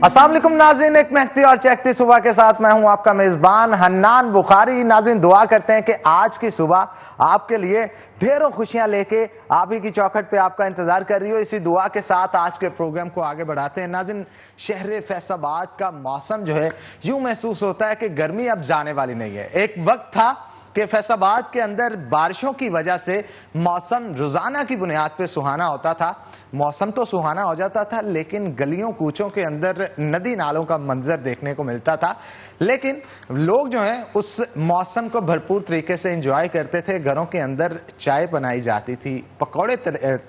अस्सलाम वालेकुम नाज़रीन, एक महकती और चहकती सुबह के साथ मैं हूं आपका मेजबान हन्नान बुखारी। नाज़रीन, दुआ करते हैं कि आज की सुबह आपके लिए ढेरों खुशियां लेके आप ही की चौखट पे आपका इंतजार कर रही हो। इसी दुआ के साथ आज के प्रोग्राम को आगे बढ़ाते हैं। नाज़रीन, शहर फैसलाबाद का मौसम जो है यूं महसूस होता है कि गर्मी अब जाने वाली नहीं है। एक वक्त था कि फैसलाबाद के अंदर बारिशों की वजह से मौसम रोजाना की बुनियाद पे सुहाना होता था। मौसम तो सुहाना हो जाता था, लेकिन गलियों कूचों के अंदर नदी नालों का मंजर देखने को मिलता था। लेकिन लोग जो हैं उस मौसम को भरपूर तरीके से एंजॉय करते थे। घरों के अंदर चाय बनाई जाती थी, पकौड़े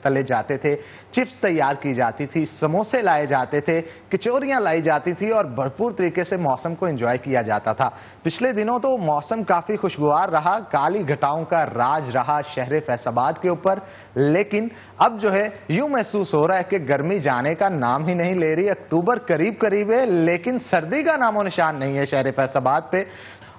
तले जाते थे, चिप्स तैयार की जाती थी, समोसे लाए जाते थे, कचौरियां लाई जाती थी और भरपूर तरीके से मौसम को एंजॉय किया जाता था। पिछले दिनों तो मौसम काफी खुशगवार रहा, काली घटाओं का राज रहा शहर फैसलाबाद के ऊपर। लेकिन अब जो है यूं महसूस हो रहा है कि गर्मी जाने का नाम ही नहीं ले रही। अक्टूबर करीब करीब है, लेकिन सर्दी का नामो निशान नहीं है शहर फैसलाबाद पे।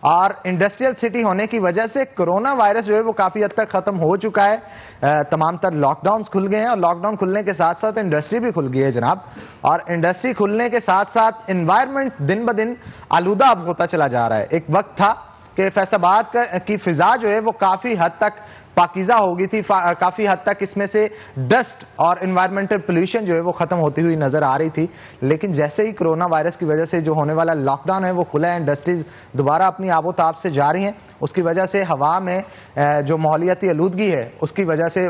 और इंडस्ट्रियल सिटी होने की वजह से कोरोना वायरस जो है वो काफी हद तक खत्म हो चुका है। तमाम तर लॉकडाउन खुल गए हैं और लॉकडाउन खुलने के साथ साथ इंडस्ट्री भी खुल गई है जनाब। और इंडस्ट्री खुलने के साथ साथ एनवायरनमेंट दिन ब दिन आलूदा अब होता चला जा रहा है। एक वक्त था कि फैसलाबाद की फिजा जो है वो काफी हद तक पाकीज़ा हो गई थी, काफी हद तक इसमें से डस्ट और एनवायरमेंटल पोल्यूशन जो है वो खत्म होती हुई नजर आ रही थी। लेकिन जैसे ही कोरोना वायरस की वजह से जो होने वाला लॉकडाउन है वो खुला है, इंडस्ट्रीज दोबारा अपनी आबोताब से जा रही हैं। उसकी वजह से हवा में जो माहौलियाती आलूदगी है उसकी वजह से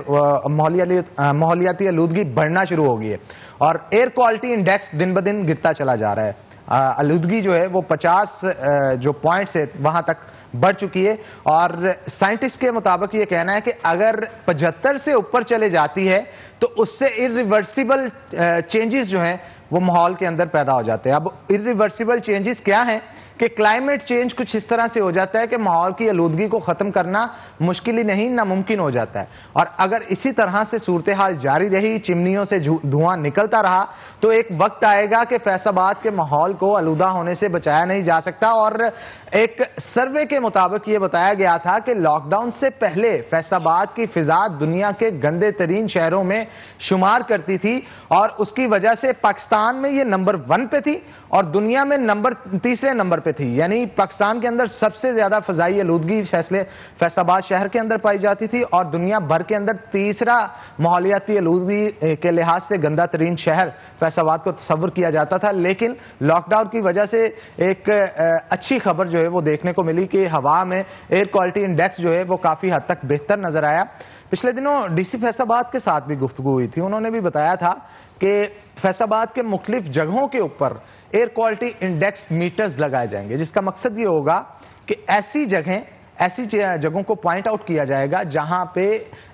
माहौलियाती आलूदगी बढ़ना शुरू हो गई है और एयर क्वालिटी इंडेक्स दिन ब दिन गिरता चला जा रहा है। आलूदगी जो है वो 50 जो पॉइंट्स है वहां तक बढ़ चुकी है और साइंटिस्ट के मुताबिक ये कहना है कि अगर 75 से ऊपर चले जाती है तो उससे इरिवर्सिबल चेंजेस जो हैं वो माहौल के अंदर पैदा हो जाते हैं। अब इरिवर्सिबल चेंजेस क्या हैं कि क्लाइमेट चेंज कुछ इस तरह से हो जाता है कि माहौल की आलूदगी को खत्म करना मुश्किल ही नहीं नामुमकिन हो जाता है। और अगर इसी तरह से सूरत हाल जारी रही, चिमनियों से धुआं निकलता रहा, तो एक वक्त आएगा कि फैसलाबाद के माहौल को आलूदा होने से बचाया नहीं जा सकता। और एक सर्वे के मुताबिक यह बताया गया था कि लॉकडाउन से पहले फैसलाबाद की फिजा दुनिया के गंदे तरीन शहरों में शुमार करती थी और उसकी वजह से पाकिस्तान में यह नंबर 1 पे थी और दुनिया में तीसरे नंबर पे थी। यानी पाकिस्तान के अंदर सबसे ज्यादा फजाई आलूदगी फैसलाबाद शहर के अंदर पाई जाती थी और दुनिया भर के अंदर तीसरा माहौलियाती आलूदगी के लिहाज से गंदा तरीन शहर फैसलाबाद को तस्वर किया जाता था। लेकिन लॉकडाउन की वजह से एक अच्छी खबर जो है वो देखने को मिली कि हवा में एयर क्वालिटी इंडेक्स जो है वो काफी हद तक बेहतर नजर आया। पिछले दिनों डीसी फैसलाबाद के साथ भी गुफ्तगू हुई थी, उन्होंने भी बताया था कि फैसलाबाद के मुख्तलिफ जगहों के ऊपर एयर क्वालिटी इंडेक्स मीटर्स लगाए जाएंगे, जिसका मकसद ये होगा कि ऐसी जगहों को पॉइंट आउट किया जाएगा जहां पे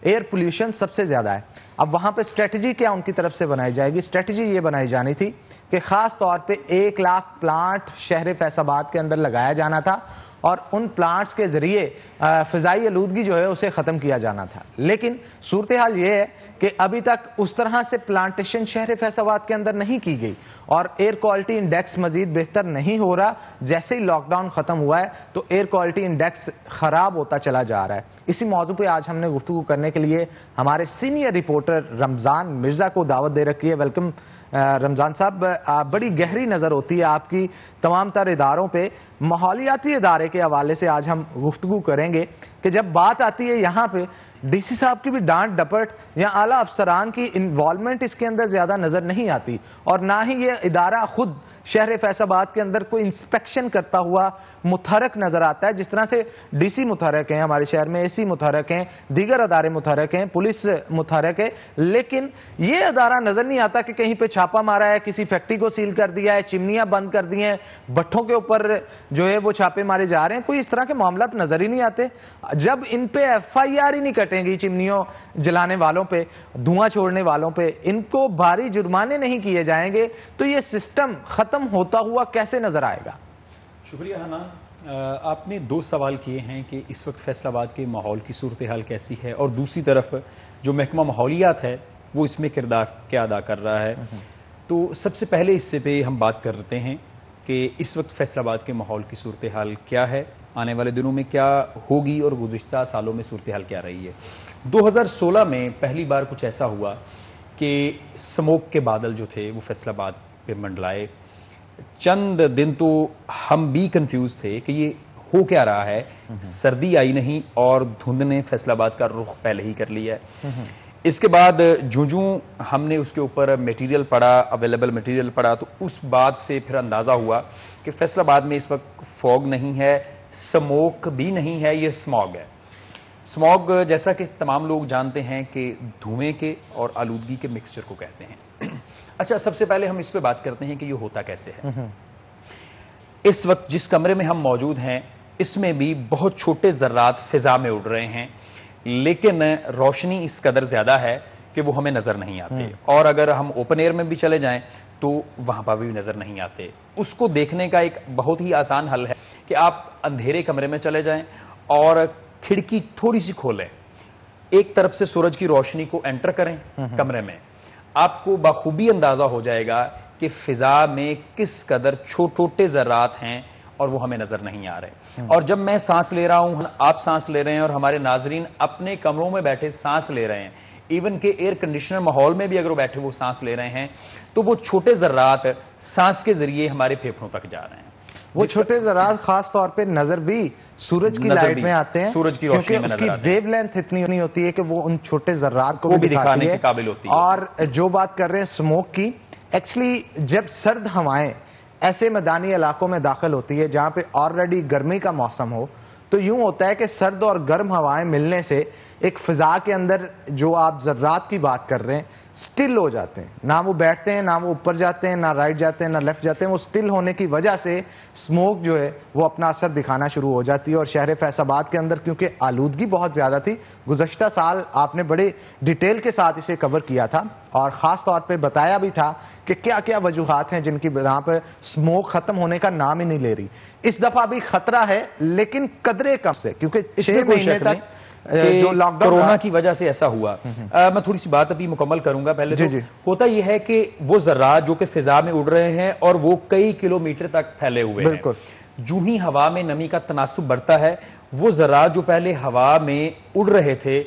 एयर पोल्यूशन सबसे ज्यादा है। अब वहां पे स्ट्रेटजी क्या उनकी तरफ से बनाई जाएगी? स्ट्रेटजी ये बनाई जानी थी कि खास तौर पे 1 लाख प्लांट शहर फैसलाबाद के अंदर लगाया जाना था और उन प्लांट्स के जरिए फिजाई आलूदगी जो है उसे खत्म किया जाना था। लेकिन सूरत हाल ये है कि अभी तक उस तरह से प्लांटेशन शहर फैसलाबाद के अंदर नहीं की गई और एयर क्वालिटी इंडेक्स मजीद बेहतर नहीं हो रहा। जैसे ही लॉकडाउन खत्म हुआ है तो एयर क्वालिटी इंडेक्स खराब होता चला जा रहा है। इसी मौजू पे आज हमने गुफ्तगू करने के लिए हमारे सीनियर रिपोर्टर रमजान मिर्जा को दावत दे रखी है। वेलकम रमजान साहब, बड़ी गहरी नजर होती है आपकी तमाम तर इदारों पे। माहौलियाती इदारे के हवाले से आज हम गुफ्तगू करेंगे कि जब बात आती है यहाँ पे डीसी साहब की भी डांट डपट या आला अफसरान की इन्वॉल्वमेंट इसके अंदर ज्यादा नजर नहीं आती और ना ही ये इदारा खुद शहर फैसलाबाद के अंदर कोई इंस्पेक्शन करता हुआ मुतहरक नजर आता है। जिस तरह से डीसी मुतहरक हैं हमारे शहर में, एसी मुतहरक हैं, दीगर अदारे मुतहरक हैं, पुलिस मुतहरक है, लेकिन ये अदारा नजर नहीं आता कि कहीं पे छापा मारा है, किसी फैक्ट्री को सील कर दिया है, चिमनियां बंद कर दी हैं, भट्ठों के ऊपर जो है वो छापे मारे जा रहे हैं। कोई इस तरह के मामला नजर ही नहीं आते। जब इन पे FIR ही नहीं कटेंगी चिमनियों जलाने वालों पे, धुआं छोड़ने वालों पे, इनको भारी जुर्माने नहीं किए जाएंगे तो ये सिस्टम खत्म होता हुआ कैसे नजर आएगा? शुक्रिया हन्नान। आपने 2 सवाल किए हैं कि इस वक्त फैसलाबाद के माहौल की सूरत हाल कैसी है और दूसरी तरफ जो महकमा माहौलियात है वो इसमें किरदार क्या अदा कर रहा है। तो सबसे पहले इससे पे हम बात करते हैं कि इस वक्त फैसलाबाद के माहौल की सूरत हाल क्या है, आने वाले दिनों में क्या होगी और गुज़िश्ता सालों में सूरत हाल क्या रही है। 2016 में पहली बार कुछ ऐसा हुआ कि स्मोक के बादल जो थे वो फैसलाबाद पे मंडलाए। चंद दिन तो हम भी कंफ्यूज थे कि ये हो क्या रहा है। सर्दी आई नहीं और धुंध ने फैसलाबाद का रुख पहले ही कर लिया है। इसके बाद जूं हमने उसके ऊपर मटेरियल पढ़ा, अवेलेबल मटेरियल पढ़ा, तो उस बात से फिर अंदाजा हुआ कि फैसलाबाद में इस वक्त फॉग नहीं है, स्मोक भी नहीं है, ये स्मॉग है। स्मॉग जैसा कि तमाम लोग जानते हैं कि धुएं के और आलूदगी के मिक्सचर को कहते हैं। अच्छा, सबसे पहले हम इस पे बात करते हैं कि ये होता कैसे है। इस वक्त जिस कमरे में हम मौजूद हैं, इसमें भी बहुत छोटे जर्रात फिजा में उड़ रहे हैं, लेकिन रोशनी इस कदर ज्यादा है कि वो हमें नजर नहीं आते। और अगर हम ओपन एयर में भी चले जाएं तो वहां पर भी नजर नहीं आते। उसको देखने का एक बहुत ही आसान हल है कि आप अंधेरे कमरे में चले जाएं और खिड़की थोड़ी सी खोलें, एक तरफ से सूरज की रोशनी को एंटर करें कमरे में, आपको बखूबी अंदाजा हो जाएगा कि फिजा में किस कदर छोटे जर्रात हैं और वो हमें नजर नहीं आ रहे। और जब मैं सांस ले रहा हूं, आप सांस ले रहे हैं और हमारे नाजरीन अपने कमरों में बैठे सांस ले रहे हैं, इवन के एयर कंडीशनर माहौल में भी अगर वो बैठे वो सांस ले रहे हैं, तो वो छोटे जर्रात सांस के जरिए हमारे फेफड़ों तक जा रहे हैं। वो छोटे जर्रात खास तौर पे नजर भी सूरज की लाइट में आते हैं, सूरज की रोशनी में उसकी वेवलेंथ इतनी नहीं होती है कि वो उन छोटे जर्रात को भी दिखाने के काबिल होती है। और जो बात कर रहे हैं स्मोक की, एक्चुअली जब सर्द हवाएं ऐसे मैदानी इलाकों में दाखिल होती है जहां पे ऑलरेडी गर्मी का मौसम हो, तो यूं होता है कि सर्द और गर्म हवाएं मिलने से एक फिजा के अंदर जो आप जर्रात की बात कर रहे हैं स्टिल हो जाते हैं, ना वो बैठते हैं, ना वो ऊपर जाते हैं, ना राइट जाते हैं, ना लेफ्ट जाते हैं। वो स्टिल होने की वजह से स्मोक जो है वो अपना असर दिखाना शुरू हो जाती है। और शहर फैसलाबाद के अंदर क्योंकि आलूदगी बहुत ज्यादा थी, गुज़श्ता साल आपने बड़े डिटेल के साथ इसे कवर किया था और खास तौर पे बताया भी था कि क्या क्या वजूहात हैं जिनकी बिना पर स्मोक खत्म होने का नाम ही नहीं ले रही। इस दफा भी खतरा है, लेकिन कदरे कम से, क्योंकि 6 महीने तक जो लॉकडाउन कोरोना की वजह से ऐसा हुआ। मैं थोड़ी सी बात अभी मुकम्मल करूंगा। पहले तो होता यह है कि वो जर्रात जो कि फिजा में उड़ रहे हैं और वो कई किलोमीटर तक फैले हुए हैं, जूं ही हवा में नमी का तनासुब बढ़ता है, वो जर्रात जो पहले हवा में उड़ रहे थे,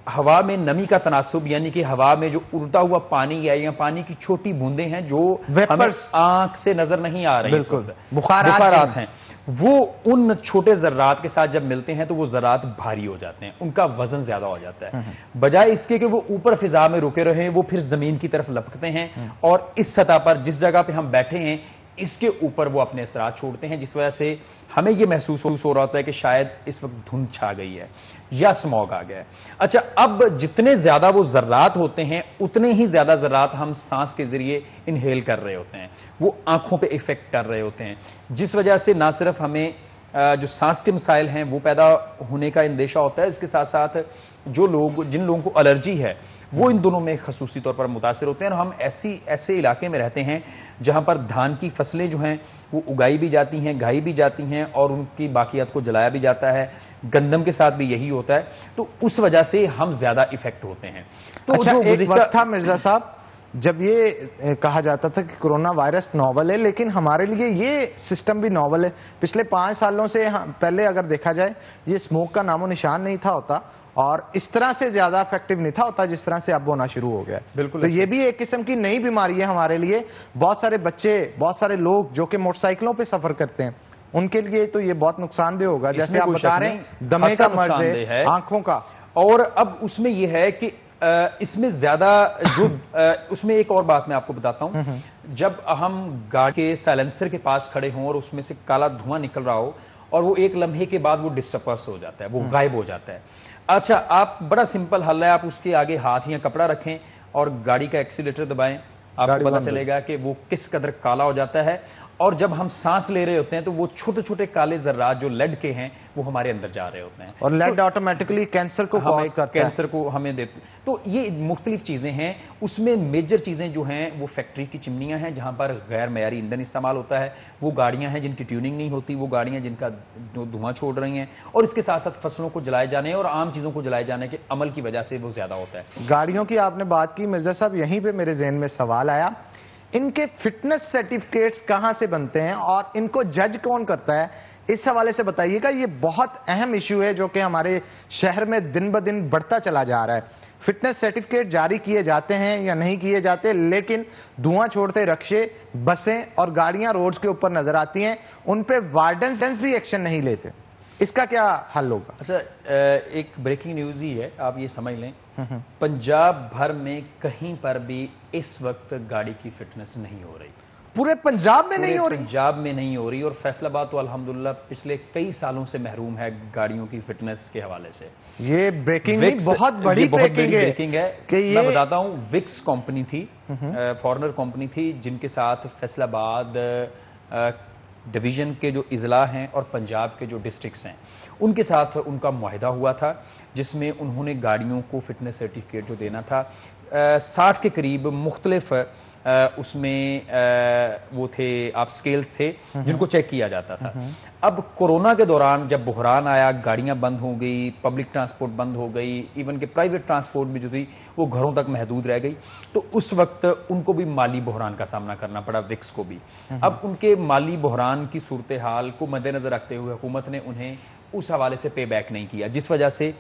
हवा में नमी का तनासुब यानी कि हवा में जो उड़ता हुआ पानी है या पानी की छोटी बूंदें हैं जो हमें आंख से नजर नहीं आ रही, बिल्कुल बुखारात हैं, वो उन छोटे जर्रात के साथ जब मिलते हैं तो वो जर्रात भारी हो जाते हैं, उनका वजन ज्यादा हो जाता है। बजाय इसके कि वो ऊपर फिजा में रुके रहे, वो फिर जमीन की तरफ लपकते हैं और इस सतह पर जिस जगह पे हम बैठे हैं इसके ऊपर वो अपने असरात छोड़ते हैं, जिस वजह से हमें यह महसूस हो रहा होता है कि शायद इस वक्त धुंध छा गई है या स्मॉग आ गया है। अच्छा, अब जितने ज्यादा वो जर्रात होते हैं उतने ही ज्यादा जर्रात हम सांस के जरिए इनहेल कर रहे होते हैं, वो आंखों पे इफेक्ट कर रहे होते हैं, जिस वजह से ना सिर्फ हमें जो सांस के मसाइल हैं वो पैदा होने का अंदेशा होता है, इसके साथ साथ जिन लोगों को एलर्जी है वो इन दोनों में खसूसी तौर पर मुतासिर होते हैं। और हम ऐसे इलाके में रहते हैं जहां पर धान की फसलें जो हैं वो उगाई भी जाती हैं, गाई भी जाती हैं और उनकी बाकियात को जलाया भी जाता है। गंदम के साथ भी यही होता है, तो उस वजह से हम ज्यादा इफेक्ट होते हैं। तो अच्छा, एक वक्त था मिर्जा साहब जब ये कहा जाता था कि कोरोना वायरस नॉवल है, लेकिन हमारे लिए ये सिस्टम भी नॉवल है। पिछले 5 सालों से पहले अगर देखा जाए ये स्मोक का नामो निशान नहीं था होता और इस तरह से ज्यादा इफेक्टिव नहीं था होता जिस तरह से अब होना शुरू हो गया। बिल्कुल, तो ये भी एक किस्म की नई बीमारी है हमारे लिए। बहुत सारे बच्चे, बहुत सारे लोग जो कि मोटरसाइकिलों पे सफर करते हैं, उनके लिए तो ये बहुत नुकसानदेह होगा। जैसे आप बता रहे हैं दमे का मर्ज है, आंखों का। और अब उसमें यह है कि इसमें ज्यादा जो उसमें एक और बात मैं आपको बताता हूं, जब हम गाड़ी के साइलेंसर के पास खड़े हों और उसमें से काला धुआं निकल रहा हो और वो एक लम्हे के बाद वो डिस्पर्स हो जाता है, वो गायब हो जाता है। अच्छा, आप बड़ा सिंपल हल है, आप उसके आगे हाथ या कपड़ा रखें और गाड़ी का एक्सीलेटर दबाएं, आपको पता चलेगा कि वो किस कदर काला हो जाता है। और जब हम सांस ले रहे होते हैं तो वो छोटे छोटे काले जर्रात जो लेड के हैं वो हमारे अंदर जा रहे होते हैं और लेड ऑटोमेटिकली कैंसर को कॉज करता है, कैंसर को हमें देते। तो ये मुख्तलिफ चीजें हैं। उसमें मेजर चीजें जो हैं वो फैक्ट्री की चिमनियां हैं जहां पर गैर मयारी ईंधन इस्तेमाल होता है, वो गाड़ियां हैं जिनकी ट्यूनिंग नहीं होती, वो गाड़ियां जिनका धुआं छोड़ रही हैं, और इसके साथ साथ फसलों को जलाए जाने और आम चीजों को जलाए जाने के अमल की वजह से वो ज्यादा होता है। गाड़ियों की आपने बात की मिर्जा साहब, यहीं पर मेरे जहन में सवाल आया, इनके फिटनेस सर्टिफिकेट्स कहां से बनते हैं और इनको जज कौन करता है? इस हवाले से बताइएगा। ये बहुत अहम इशू है जो कि हमारे शहर में दिन ब दिन बढ़ता चला जा रहा है। फिटनेस सर्टिफिकेट जारी किए जाते हैं या नहीं किए जाते, लेकिन धुआं छोड़ते रक्शे, बसें और गाड़ियां रोड्स के ऊपर नजर आती हैं, उन पे वार्डन्स भी एक्शन नहीं लेते। इसका क्या हल होगा? अच्छा, एक ब्रेकिंग न्यूज ही है, आप ये समझ लें, पंजाब भर में कहीं पर भी इस वक्त गाड़ी की फिटनेस नहीं हो रही। पूरे पंजाब में नहीं हो रही? पंजाब में नहीं हो रही। और फैसलाबाद तो अल्हम्दुलिल्लाह पिछले कई सालों से महरूम है गाड़ियों की फिटनेस के हवाले से। ये ब्रेकिंग बहुत बड़ी ब्रेकिंग है कि ये मैं बताता हूं, विक्स कंपनी थी, फॉरेनर कंपनी थी, जिनके साथ फैसलाबाद डिवीजन के जो इजला हैं और पंजाब के जो डिस्ट्रिक्ट्स हैं, उनके साथ उनका मुआहिदा हुआ था, जिसमें उन्होंने गाड़ियों को फिटनेस सर्टिफिकेट जो देना था, 60 के करीब मुख्तलिफ उसमें वो थे, आप स्केल्स थे जिनको चेक किया जाता था। अब कोरोना के दौरान जब बुहरान आया, गाड़ियां बंद हो गई, पब्लिक ट्रांसपोर्ट बंद हो गई, इवन के प्राइवेट ट्रांसपोर्ट भी जो थी वो घरों तक महदूद रह गई, तो उस वक्त उनको भी माली बुहरान का सामना करना पड़ा, विक्स को भी। अब उनके माली बुहरान की सूरत हाल को मद्देनजर रखते हुए हुकूमत ने उन्हें उस हवाले से पे बैक नहीं किया, जिस वजह से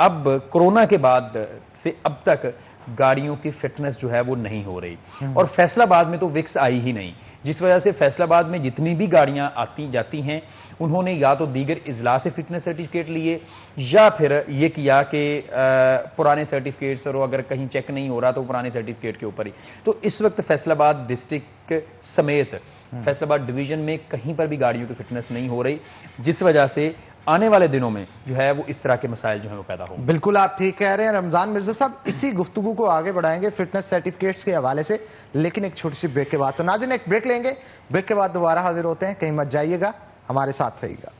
अब कोरोना के बाद से अब तक गाड़ियों की फिटनेस जो है वो नहीं हो रही। और फैसलाबाद में तो विक्स आई ही नहीं, जिस वजह से फैसलाबाद में जितनी भी गाड़ियां आती जाती हैं, उन्होंने या तो दीगर इजला से फिटनेस सर्टिफिकेट लिए या फिर ये किया कि पुराने सर्टिफिकेट्स, और अगर कहीं चेक नहीं हो रहा तो पुराने सर्टिफिकेट के ऊपर ही। तो इस वक्त फैसलाबाद डिस्ट्रिक्ट समेत फैसलाबाद डिवीजन में कहीं पर भी गाड़ियों की फिटनेस नहीं हो रही, जिस वजह से आने वाले दिनों में जो है वो इस तरह के मसाइल जो है वो पैदा होंगे। बिल्कुल आप ठीक कह रहे हैं रमजान मिर्जा साहब। इसी गुफ्तगू को आगे बढ़ाएंगे फिटनेस सर्टिफिकेट्स के हवाले से, लेकिन एक छोटी सी ब्रेक के बाद। तो नाज़रीन, एक ब्रेक लेंगे, ब्रेक के बाद दोबारा हाजिर होते हैं, कहीं मत जाइएगा, हमारे साथ रहिएगा।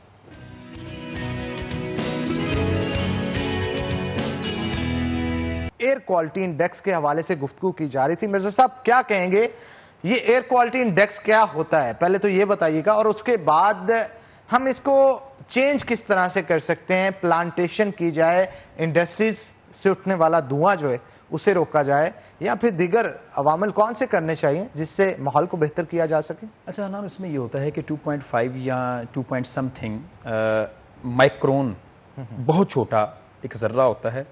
एयर क्वालिटी इंडेक्स के हवाले से गुफ्तगू की जा रही थी। मिर्जा साहब क्या कहेंगे, ये एयर क्वालिटी इंडेक्स क्या होता है, पहले तो ये बताइएगा, और उसके बाद हम इसको चेंज किस तरह से कर सकते हैं? प्लांटेशन की जाए, इंडस्ट्रीज से उठने वाला धुआं जो है उसे रोका जाए, या फिर दीगर अवामिल कौन से करने चाहिए जिससे माहौल को बेहतर किया जा सके? अच्छा नाम, इसमें ये होता है कि 2.5 या 2 पॉइंट समथिंग माइक्रोन, बहुत छोटा एक जर्रा होता है,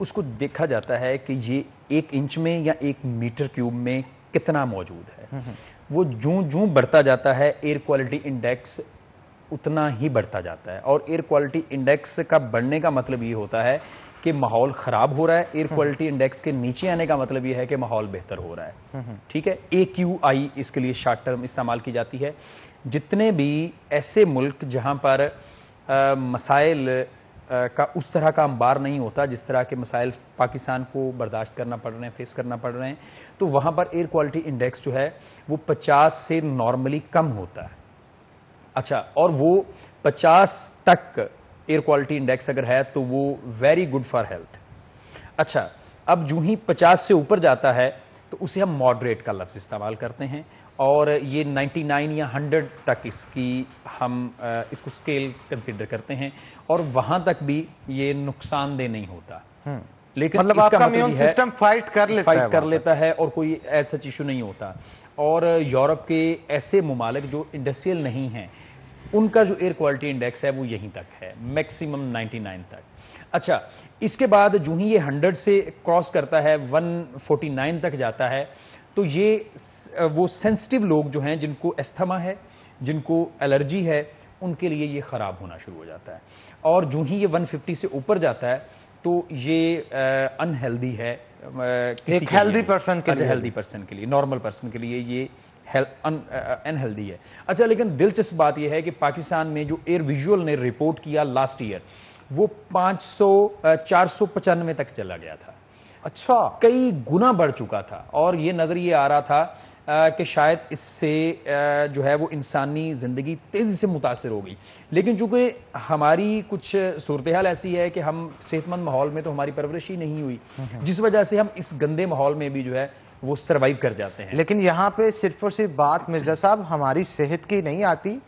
उसको देखा जाता है कि ये 1 इंच में या 1 मीटर क्यूब में कितना मौजूद है। वो जूं बढ़ता जाता है, एयर क्वालिटी इंडेक्स उतना ही बढ़ता जाता है। और एयर क्वालिटी इंडेक्स का बढ़ने का मतलब ये होता है कि माहौल खराब हो रहा है, एयर क्वालिटी इंडेक्स के नीचे आने का मतलब ये है कि माहौल बेहतर हो रहा है। ठीक है, AQI इसके लिए शॉर्ट टर्म इस्तेमाल की जाती है। जितने भी ऐसे मुल्क जहां पर मसाइल का उस तरह का अंबार नहीं होता जिस तरह के मसाइल पाकिस्तान को बर्दाश्त करना पड़ रहे हैं, फेस करना पड़ रहे हैं, तो वहां पर एयर क्वालिटी इंडेक्स जो है वो 50 से नॉर्मली कम होता है। अच्छा, और वो 50 तक एयर क्वालिटी इंडेक्स अगर है तो वो वेरी गुड फॉर हेल्थ। अच्छा, अब जो ही 50 से ऊपर जाता है तो उसे हम मॉडरेट का लफ्ज इस्तेमाल करते हैं, और ये 99 या 100 तक इसको स्केल कंसीडर करते हैं, और वहां तक भी ये नुकसानदेह नहीं होता। लेकिन मतलब आपका इम्यून सिस्टम फाइट कर लेता है और कोई ऐसा इशू नहीं होता। और यूरोप के ऐसे मुमालिक जो इंडस्ट्रियल नहीं हैं, उनका जो एयर क्वालिटी इंडेक्स है वो यहीं तक है, मैक्सिमम 99 तक। अच्छा, इसके बाद जो ही ये 100 से क्रॉस करता है, 149 तक जाता है, तो ये वो सेंसिटिव लोग जो हैं, जिनको एस्थमा है, जिनको एलर्जी है, उनके लिए ये खराब होना शुरू हो जाता है। और जो ही ये 150 से ऊपर जाता है तो ये अनहेल्दी है। एक हेल्दी पर्सन के लिए, हेल्दी पर्सन के लिए, नॉर्मल पर्सन के लिए ये अनहेल्दी है। अच्छा, लेकिन दिलचस्प बात यह है कि पाकिस्तान में जो एयर विजुअल ने रिपोर्ट किया लास्ट ईयर, वो 495 तक चला गया था। अच्छा, कई गुना बढ़ चुका था। और ये नजर ये आ रहा था कि शायद इससे जो है वो इंसानी जिंदगी तेजी से मुतासिर हो गई। लेकिन चूंकि हमारी कुछ सूरत हाल ऐसी है कि हम सेहतमंद माहौल में तो हमारी परवरिश ही नहीं हुई, जिस वजह से हम इस गंदे माहौल में भी जो है वो सरवाइव कर जाते हैं। लेकिन यहां पे सिर्फ और सिर्फ बात मिर्जा साहब हमारी सेहत की नहीं आती,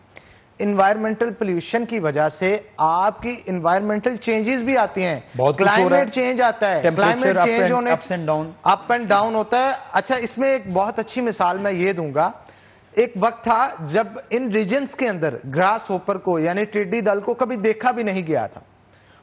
इन्वायरमेंटल पोल्यूशन की वजह से आपकी इन्वायरमेंटल चेंजेस भी आती हैं। क्लाइमेट चेंज आता है, क्लाइमेट चेंज होने अप एंड डाउन होता है। अच्छा, इसमें एक बहुत अच्छी मिसाल मैं ये दूंगा, एक वक्त था जब इन रीजन्स के अंदर ग्रास होपर को यानी टिड्डी दल को कभी देखा भी नहीं गया था,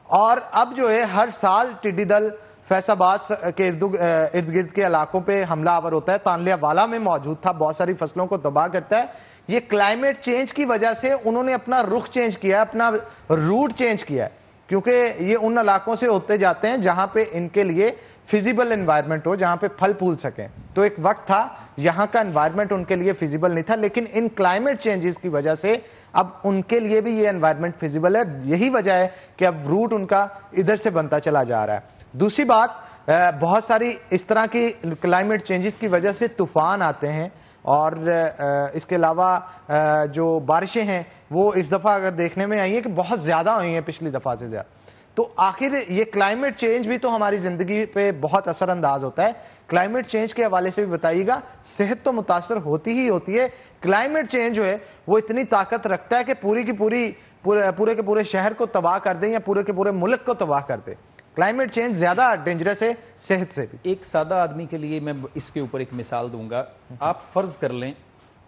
और अब जो है हर साल टिड्डी दल फैसाबाद के इर्द गिर्द के इलाकों पे हमलावर होता है, तानलियावाला में मौजूद था, बहुत सारी फसलों को तबाह करता है। ये क्लाइमेट चेंज की वजह से उन्होंने अपना रुख चेंज किया, अपना रूट चेंज किया है, क्योंकि ये उन इलाकों से होते जाते हैं जहां पे इनके लिए फिजिबल एनवायरनमेंट हो, जहां पे फल फूल सकें। तो एक वक्त था यहां का एनवायरनमेंट उनके लिए फिजिबल नहीं था, लेकिन इन क्लाइमेट चेंजेस की वजह से अब उनके लिए भी ये एनवायरनमेंट फिजिबल है। यही वजह है कि अब रूट उनका इधर से बनता चला जा रहा है। दूसरी बात, बहुत सारी इस तरह की क्लाइमेट चेंजेस की वजह से तूफान आते हैं, और इसके अलावा जो बारिशें हैं वो इस दफा अगर देखने में आई है कि बहुत ज्यादा हुई हैं पिछली दफा से ज्यादा। तो आखिर ये क्लाइमेट चेंज भी तो हमारी जिंदगी पे बहुत असरअंदाज होता है। क्लाइमेट चेंज के हवाले से भी बताइएगा। सेहत तो मुतासर होती ही होती है, क्लाइमेट चेंज जो है वो इतनी ताकत रखता है कि पूरे के पूरे शहर को तबाह कर दे या पूरे के पूरे मुल्क को तबाह कर दे। क्लाइमेट चेंज ज्यादा डेंजरस है सेहत से भी। एक सादा आदमी के लिए मैं इसके ऊपर एक मिसाल दूंगा। आप फर्ज कर लें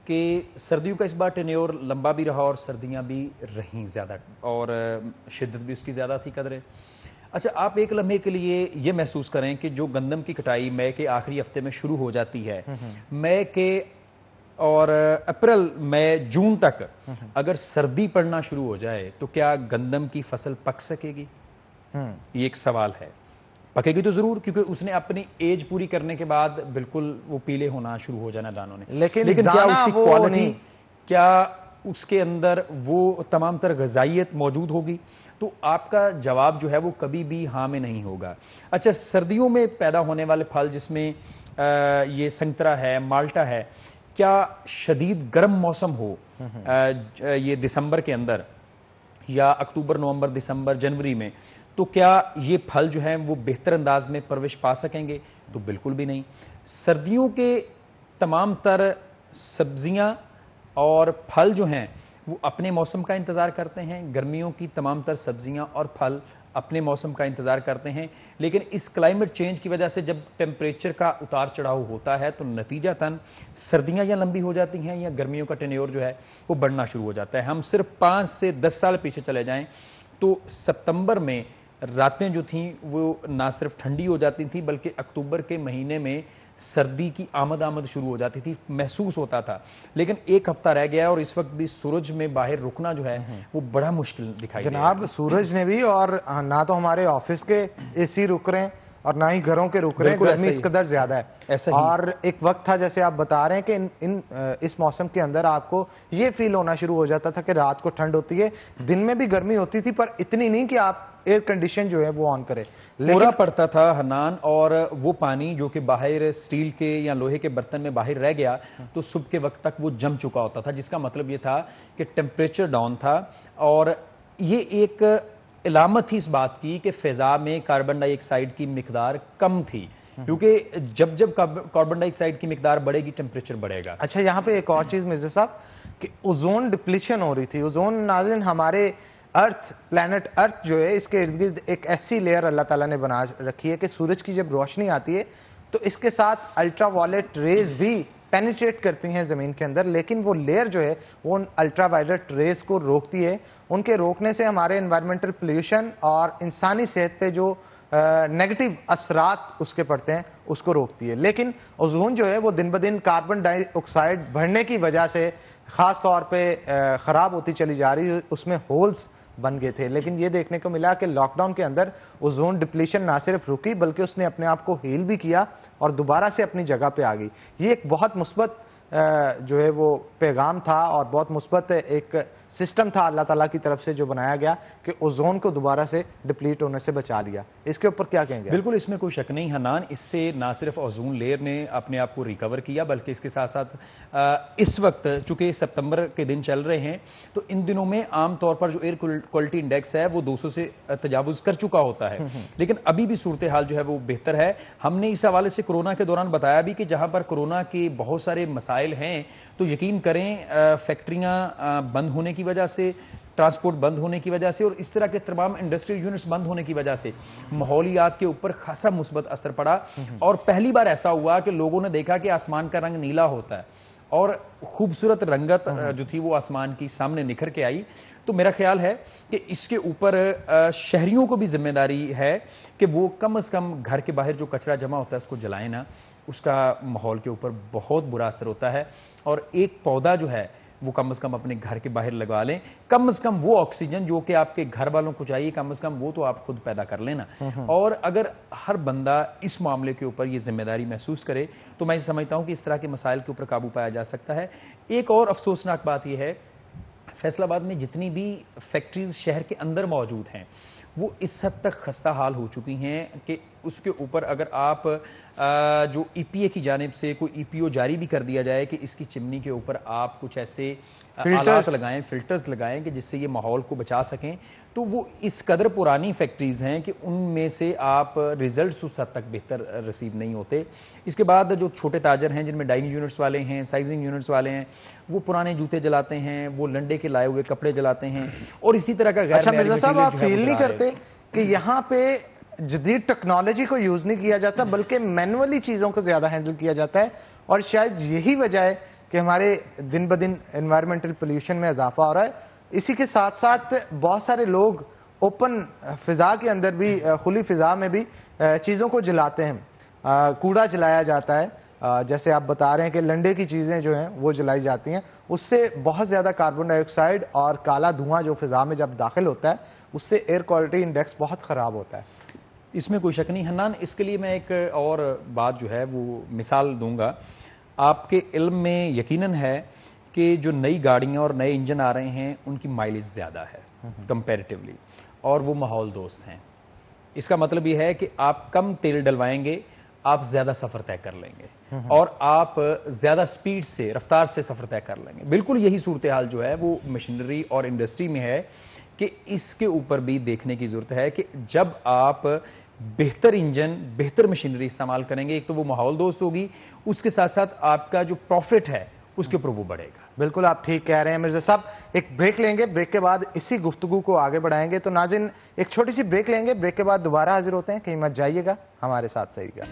कि सर्दियों का इस बार टेन्योर लंबा भी रहा और सर्दियां भी रहीं ज्यादा, और शिद्दत भी उसकी ज्यादा थी, कदरे। अच्छा, आप एक लम्हे के लिए ये महसूस करें कि जो गंदम की कटाई मई के आखिरी हफ्ते में शुरू हो जाती है, मई के और अप्रैल मई जून तक अगर सर्दी पड़ना शुरू हो जाए तो क्या गंदम की फसल पक सकेगी? ये एक सवाल है। पकेगी तो जरूर, क्योंकि उसने अपनी एज पूरी करने के बाद बिल्कुल वो पीले होना शुरू हो जाना दानों ने। लेकिन क्या उसकी क्वालिटी, क्या उसके अंदर वो तमाम तर ग़िज़ाइयत मौजूद होगी? तो आपका जवाब जो है वो कभी भी हाँ में नहीं होगा। अच्छा, सर्दियों में पैदा होने वाले फल जिसमें ये संतरा है, माल्टा है, क्या शदीद गर्म मौसम हो ये दिसंबर के अंदर या अक्टूबर, नवंबर, दिसंबर, जनवरी में, तो क्या ये फल जो हैं वो बेहतर अंदाज में परवरिश पा सकेंगे? तो बिल्कुल भी नहीं। सर्दियों के तमाम तर सब्जियां और फल जो हैं वो अपने मौसम का इंतजार करते हैं, गर्मियों की तमाम तर सब्जियां और फल अपने मौसम का इंतजार करते हैं। लेकिन इस क्लाइमेट चेंज की वजह से जब टेम्परेचर का उतार चढ़ाव होता है तो नतीजतन सर्दियां या लंबी हो जाती हैं या गर्मियों का टेन्योर जो है वो बढ़ना शुरू हो जाता है। हम सिर्फ 5 से 10 साल पीछे चले जाएं तो सितंबर में रातें जो थीं वो ना सिर्फ ठंडी हो जाती थी बल्कि अक्टूबर के महीने में सर्दी की आमद शुरू हो जाती थी, महसूस होता था। लेकिन एक हफ्ता रह गया और इस वक्त भी सूरज में बाहर रुकना जो है वो बड़ा मुश्किल दिखाई दे रहा है। जनाब, सूरज ने भी, और ना तो हमारे ऑफिस के एसी रुक रहे हैं और ना ही घरों के रुक रहे हैं, गर्मी इस कदर ज्यादा है। ऐसा और एक वक्त था, जैसे आप बता रहे हैं कि इस मौसम के अंदर आपको ये फील होना शुरू हो जाता था कि रात को ठंड होती है, दिन में भी गर्मी होती थी, पर इतनी नहीं कि आप एयर कंडीशन जो है वो ऑन करें। पूरा पड़ता था हनान, और वो पानी जो कि बाहर स्टील के या लोहे के बर्तन में बाहर रह गया तो सुबह के वक्त तक वो जम चुका होता था, जिसका मतलब ये था कि टेम्परेचर डाउन था। और ये एक इलामत थी इस बात की कि फिजा में कार्बन डाइऑक्साइड की मिकदार कम थी, क्योंकि जब जब कार्बन डाइऑक्साइड की मिकदार बढ़ेगी टेम्परेचर बढ़ेगा। अच्छा, यहाँ पे एक और चीज मिर्जा साहब कि ओजोन डिप्लीशन हो रही थी। ओजोन नाज़रीन हमारे प्लैनेट अर्थ जो है, इसके इर्द गिर्द एक ऐसी लेयर अल्लाह ताला ने बना रखी है कि सूरज की जब रोशनी आती है तो इसके साथ अल्ट्रावायलेट रेज भी पेनिट्रेट करती हैं जमीन के अंदर, लेकिन वो लेयर जो है वो उन अल्ट्रावायलेट रेज को रोकती है। उनके रोकने से हमारे एनवायरमेंटल पोल्यूशन और इंसानी सेहत पे जो नेगेटिव असरात उसके पड़ते हैं उसको रोकती है। लेकिन ओजोन जो है वो दिन ब दिन कार्बन डाइऑक्साइड बढ़ने की वजह से खास तौर पे खराब होती चली जा रही है, उसमें होल्स बन गए थे। लेकिन ये देखने को मिला कि लॉकडाउन के अंदर ओजोन डिप्लीशन ना सिर्फ रुकी बल्कि उसने अपने आप को हील भी किया और दोबारा से अपनी जगह पे आ गई। ये एक बहुत मुस्बत जो है वो पैगाम था और बहुत मुस्बत एक सिस्टम था अल्लाह ताला की तरफ से जो बनाया गया कि ओजोन को दोबारा से डिप्लीट होने से बचा लिया। इसके ऊपर क्या कहेंगे? बिल्कुल, इसमें कोई शक नहीं हनान, इससे ना सिर्फ ओजोन लेयर ने अपने आप को रिकवर किया बल्कि इसके साथ साथ इस वक्त चूंकि सितंबर के दिन चल रहे हैं तो इन दिनों में आमतौर पर जो एयर क्वालिटी इंडेक्स है वो 200 से तजावुज कर चुका होता है, लेकिन अभी भी सूरत हाल जो है वो बेहतर है। हमने इस हवाले से कोरोना के दौरान बताया भी कि जहां पर कोरोना के बहुत सारे मसाइल हैं तो यकीन करें फैक्ट्रियां बंद होने की वजह से, ट्रांसपोर्ट बंद होने की वजह से और इस तरह के तमाम इंडस्ट्रियल यूनिट्स बंद होने की वजह से माहौलियात के ऊपर खासा मुस्बत असर पड़ा। और पहली बार ऐसा हुआ कि लोगों ने देखा कि आसमान का रंग नीला होता है और खूबसूरत रंगत जो थी वो आसमान की सामने निखर के आई। तो मेरा ख्याल है कि इसके ऊपर शहरियों को भी जिम्मेदारी है कि वो कम से कम घर के बाहर जो कचरा जमा होता है उसको जलाएं ना, उसका माहौल के ऊपर बहुत बुरा असर होता है। और एक पौधा जो है वो कम से कम अपने घर के बाहर लगा लें, कम से कम वो ऑक्सीजन जो कि आपके घर वालों को चाहिए कम से कम वो तो आप खुद पैदा कर लेना। और अगर हर बंदा इस मामले के ऊपर ये जिम्मेदारी महसूस करे तो मैं समझता हूं कि इस तरह के मसाइल के ऊपर काबू पाया जा सकता है। एक और अफसोसनाक बात यह है, फैसलाबाद में जितनी भी फैक्ट्रीज शहर के अंदर मौजूद हैं वो इस हद तक खस्ता हाल हो चुकी हैं कि उसके ऊपर अगर आप जो ईपीए की जानिब से कोई ईपीओ जारी भी कर दिया जाए कि इसकी चिमनी के ऊपर आप कुछ ऐसे आलात लगाएं, फिल्टर्स लगाएं कि जिससे ये माहौल को बचा सकें, तो वो इस कदर पुरानी फैक्ट्रीज हैं कि उनमें से आप रिजल्ट्स उस हद तक बेहतर रिसीव नहीं होते। इसके बाद जो छोटे ताजर हैं जिनमें डाइंग यूनिट्स वाले हैं, साइजिंग यूनिट्स वाले हैं, वो पुराने जूते जलाते हैं, वो लंडे के लाए हुए कपड़े जलाते हैं और इसी तरह का अच्छा मिर्जा साहब, आप फील नहीं करते कि यहाँ पे जदीद टेक्नोलॉजी को यूज नहीं किया जाता बल्कि मैनुअली चीजों को ज्यादा हैंडल किया जाता है और शायद यही वजह है कि हमारे दिन ब दिन एनवायरमेंटल पोल्यूशन में इजाफा हो रहा है। इसी के साथ साथ बहुत सारे लोग ओपन फिजा के अंदर भी, खुली फिजा में भी चीजों को जलाते हैं, कूड़ा जलाया जाता है, जैसे आप बता रहे हैं कि लंडे की चीजें जो हैं वो जलाई जाती हैं, उससे बहुत ज्यादा कार्बन डाइऑक्साइड और काला धुआं जो फिजा में जब दाखिल होता है उससे एयर क्वालिटी इंडेक्स बहुत खराब होता है। इसमें कोई शक नहीं हन्नान। इसके लिए मैं एक और बात जो है वो मिसाल दूंगा। आपके इल्म में यकीनन है कि जो नई गाड़ियां और नए इंजन आ रहे हैं उनकी माइलेज ज्यादा है कंपैरेटिवली और वो माहौल दोस्त हैं। इसका मतलब ये है कि आप कम तेल डलवाएंगे, आप ज्यादा सफर तय कर लेंगे और आप ज्यादा स्पीड से, रफ्तार से सफर तय कर लेंगे। बिल्कुल यही सूरत हाल जो है वो मशीनरी और इंडस्ट्री में है कि इसके ऊपर भी देखने की जरूरत है कि जब आप बेहतर इंजन, बेहतर मशीनरी इस्तेमाल करेंगे, एक तो वो माहौल दोस्त होगी, उसके साथ साथ आपका जो प्रॉफिट है उसके ऊपर वो बढ़ेगा। बिल्कुल आप ठीक कह रहे हैं मिर्जा साहब। एक ब्रेक लेंगे, ब्रेक के बाद इसी गुफ्तगू को आगे बढ़ाएंगे। तो नाज़रीन एक छोटी सी ब्रेक लेंगे, ब्रेक के बाद दोबारा हाजिर होते हैं, कहीं मत जाइएगा, हमारे साथ रहिएगा।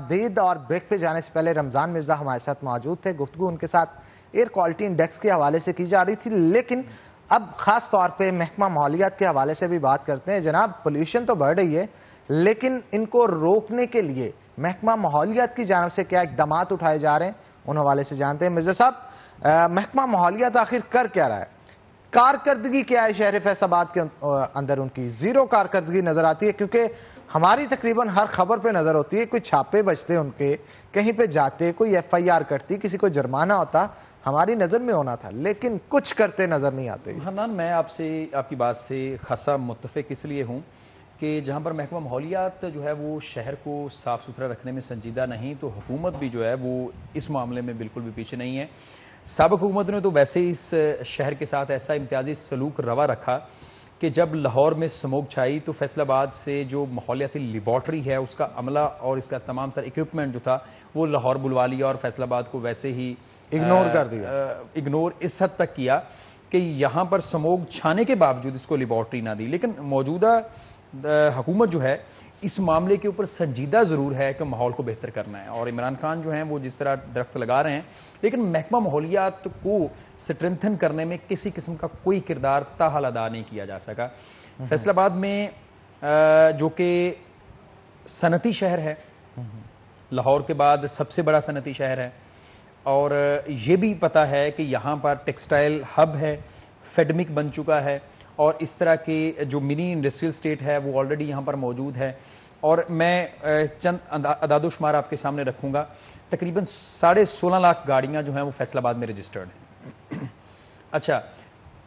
दीद और ब्रेक पे जाने से पहले रमजान मिर्जा हमारे साथ मौजूद थे। गुफ्तगू उनके साथ एयर क्वालिटी इंडेक्स के हवाले से की जा रही थी, लेकिन अब खास तौर पे महकमा माहौलियात के हवाले से भी बात करते हैं। जनाब, पोल्यूशन तो बढ़ रही है लेकिन इनको रोकने के लिए महकमा माहौलियात की जानब से क्या इकदाम उठाए जा रहे हैं, उन हवाले से जानते हैं। मिर्जा साहब, महकमा माहौलियात आखिर कर क्या रहा है? कारकर्दगी क्या है शहर फैसलाबाद के अंदर? उनकी जीरो कारकर्दगी नजर आती है, क्योंकि हमारी तकरीबन हर खबर पे नजर होती है, कोई छापे बजते उनके, कहीं पे जाते, कोई FIR कटती, किसी को जुर्माना होता, हमारी नजर में होना था, लेकिन कुछ करते नजर नहीं आते। हन्नान, मैं आपसे, आपकी बात से खासा मुत्तफिक इसलिए हूं कि जहां पर महकमा माहौलियात जो है वो शहर को साफ सुथरा रखने में संजीदा नहीं, तो हुकूमत भी जो है वो इस मामले में बिल्कुल भी पीछे नहीं है। साबिक हुकूमत ने तो वैसे ही इस शहर के साथ ऐसा इम्तियाजी सलूक रवा रखा कि जब लाहौर में स्मोक छाई तो फैसलाबाद से जो माहौलियाती लेबॉर्ट्री है उसका अमला और इसका तमाम तर इक्विपमेंट जो था वो लाहौर बुलवा लिया और फैसलाबाद को वैसे ही इग्नोर कर दिया। इग्नोर इस हद तक किया कि यहां पर स्मोक छाने के बावजूद इसको लेबॉर्ट्री ना दी। लेकिन मौजूदा हुकूमत जो है इस मामले के ऊपर संजीदा जरूर है कि माहौल को बेहतर करना है, और इमरान खान जो हैं वो जिस तरह दरख्त लगा रहे हैं, लेकिन महकमा माहौलियात को स्ट्रेंथन करने में किसी किस्म का कोई किरदार ताहाल अदा नहीं किया जा सका। फैसलाबाद में जो कि सनती शहर है, लाहौर के बाद सबसे बड़ा सनती शहर है, और ये भी पता है कि यहाँ पर टेक्सटाइल हब है, फेडमिक बन चुका है, और इस तरह के जो मिनी इंडस्ट्रियल स्टेट है वो ऑलरेडी यहाँ पर मौजूद है। और मैं चंद अदादोशुमार आपके सामने रखूंगा। तकरीबन 16.5 लाख गाड़ियाँ जो हैं वो फैसलाबाद में रजिस्टर्ड हैं। अच्छा,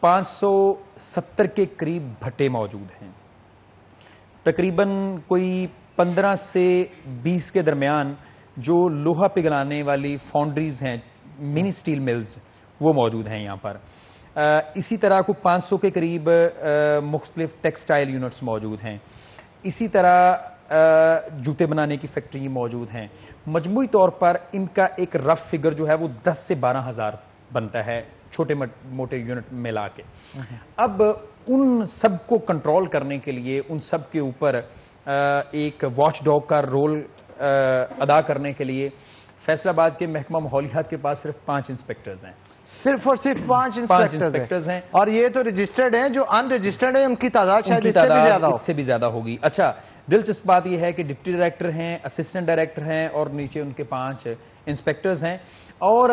570 के करीब भट्टे मौजूद हैं। तकरीबन कोई 15 से 20 के दरमियान जो लोहा पिघलाने वाली फाउंड्रीज हैं, मिनी स्टील मिल्स, वो मौजूद हैं यहाँ पर। इसी तरह को 500 के करीब मुख्तलिफ टेक्सटाइल यूनिट्स मौजूद हैं। इसी तरह जूते बनाने की फैक्ट्री मौजूद हैं। मजमूई तौर पर इनका एक रफ फिगर जो है वो 10 से 12 हज़ार बनता है, छोटे मोटे यूनिट मिला के। अब उन सब को कंट्रोल करने के लिए उन सब के ऊपर एक वॉच डॉग का रोल अदा करने के लिए फैसलाबाद के महकमा माहौलियात के पास सिर्फ 5 इंस्पेक्टर्स हैं। सिर्फ और सिर्फ 5 इंस्पेक्टर्स हैं। और ये तो रजिस्टर्ड हैं, जो अनरजिस्टर्ड हैं उनकी तादाद शायद इससे भी ज्यादा होगी। अच्छा, दिलचस्प बात यह है कि डिप्टी डायरेक्टर हैं, असिस्टेंट डायरेक्टर हैं और नीचे उनके 5 इंस्पेक्टर्स हैं। और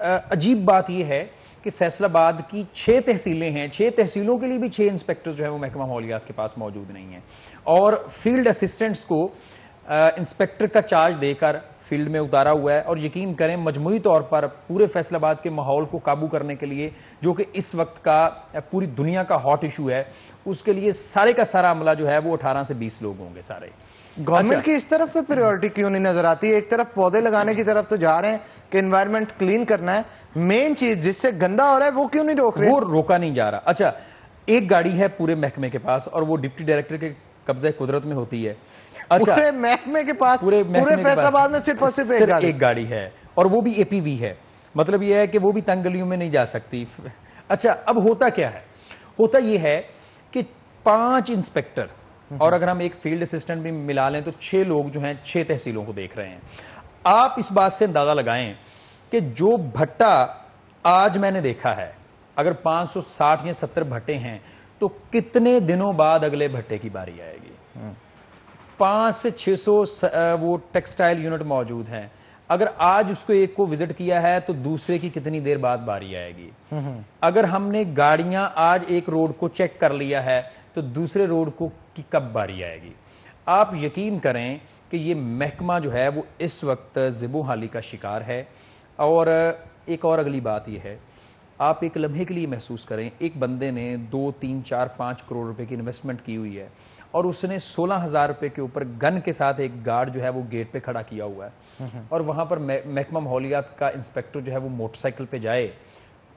अजीब बात यह है कि फैसलाबाद की 6 तहसीलें हैं, 6 तहसीलों के लिए भी 6 इंस्पेक्टर जो है वो महकमा माहौलियात के पास मौजूद नहीं है। और फील्ड असिस्टेंट्स को इंस्पेक्टर का चार्ज देकर फील्ड में उतारा हुआ है। और यकीन करें, मजमूई तौर पर पूरे फैसलाबाद के माहौल को काबू करने के लिए, जो कि इस वक्त का पूरी दुनिया का हॉट इशू है, उसके लिए सारे का सारा अमला जो है वो 18 से 20 लोग होंगे सारे। गवर्नमेंट की इस तरफ पे प्रायोरिटी क्यों नहीं नजर आती? एक तरफ पौधे लगाने की तरफ तो जा रहे हैं कि एनवायरनमेंट क्लीन करना है, मेन चीज जिससे गंदा हो रहा है वो क्यों नहीं रोक रहे? वो रोका नहीं जा रहा। अच्छा, एक गाड़ी है पूरे महकमे के पास और वो डिप्टी डायरेक्टर के कब्जे कुदरत में होती है। अच्छा, पूरे महकमे के पास, पूरे फैसलाबाद में सिर्फ और सिर्फ एक गाड़ी है और वो भी एपीवी है। मतलब ये है कि वो भी तंग गलियों में नहीं जा सकती। अच्छा, अब होता क्या है? होता ये है कि 5 इंस्पेक्टर और अगर हम एक फील्ड असिस्टेंट भी मिला लें तो 6 लोग जो हैं 6 तहसीलों को देख रहे हैं। आप इस बात से अंदाजा लगाएं कि जो भट्टा आज मैंने देखा है, अगर 560 या 70 भट्टे हैं तो कितने दिनों बाद अगले भट्टे की बारी आएगी? 5 से 600 वो टेक्सटाइल यूनिट मौजूद हैं। अगर आज उसको एक को विजिट किया है तो दूसरे की कितनी देर बाद बारी आएगी? अगर हमने गाड़ियां आज एक रोड को चेक कर लिया है तो दूसरे रोड को की कब बारी आएगी? आप यकीन करें कि ये महकमा जो है वो इस वक्त ज़िबो-हाली का शिकार है। और एक और अगली बात यह है, आप एक लम्हे के लिए महसूस करें, एक बंदे ने 2, 3, 4, 5 करोड़ रुपए की इन्वेस्टमेंट की हुई है और उसने 16,000 रुपए के ऊपर गन के साथ एक गार्ड जो है वो गेट पे खड़ा किया हुआ है। और वहां पर महकमा माहौलियात का इंस्पेक्टर जो है वो मोटरसाइकिल पे जाए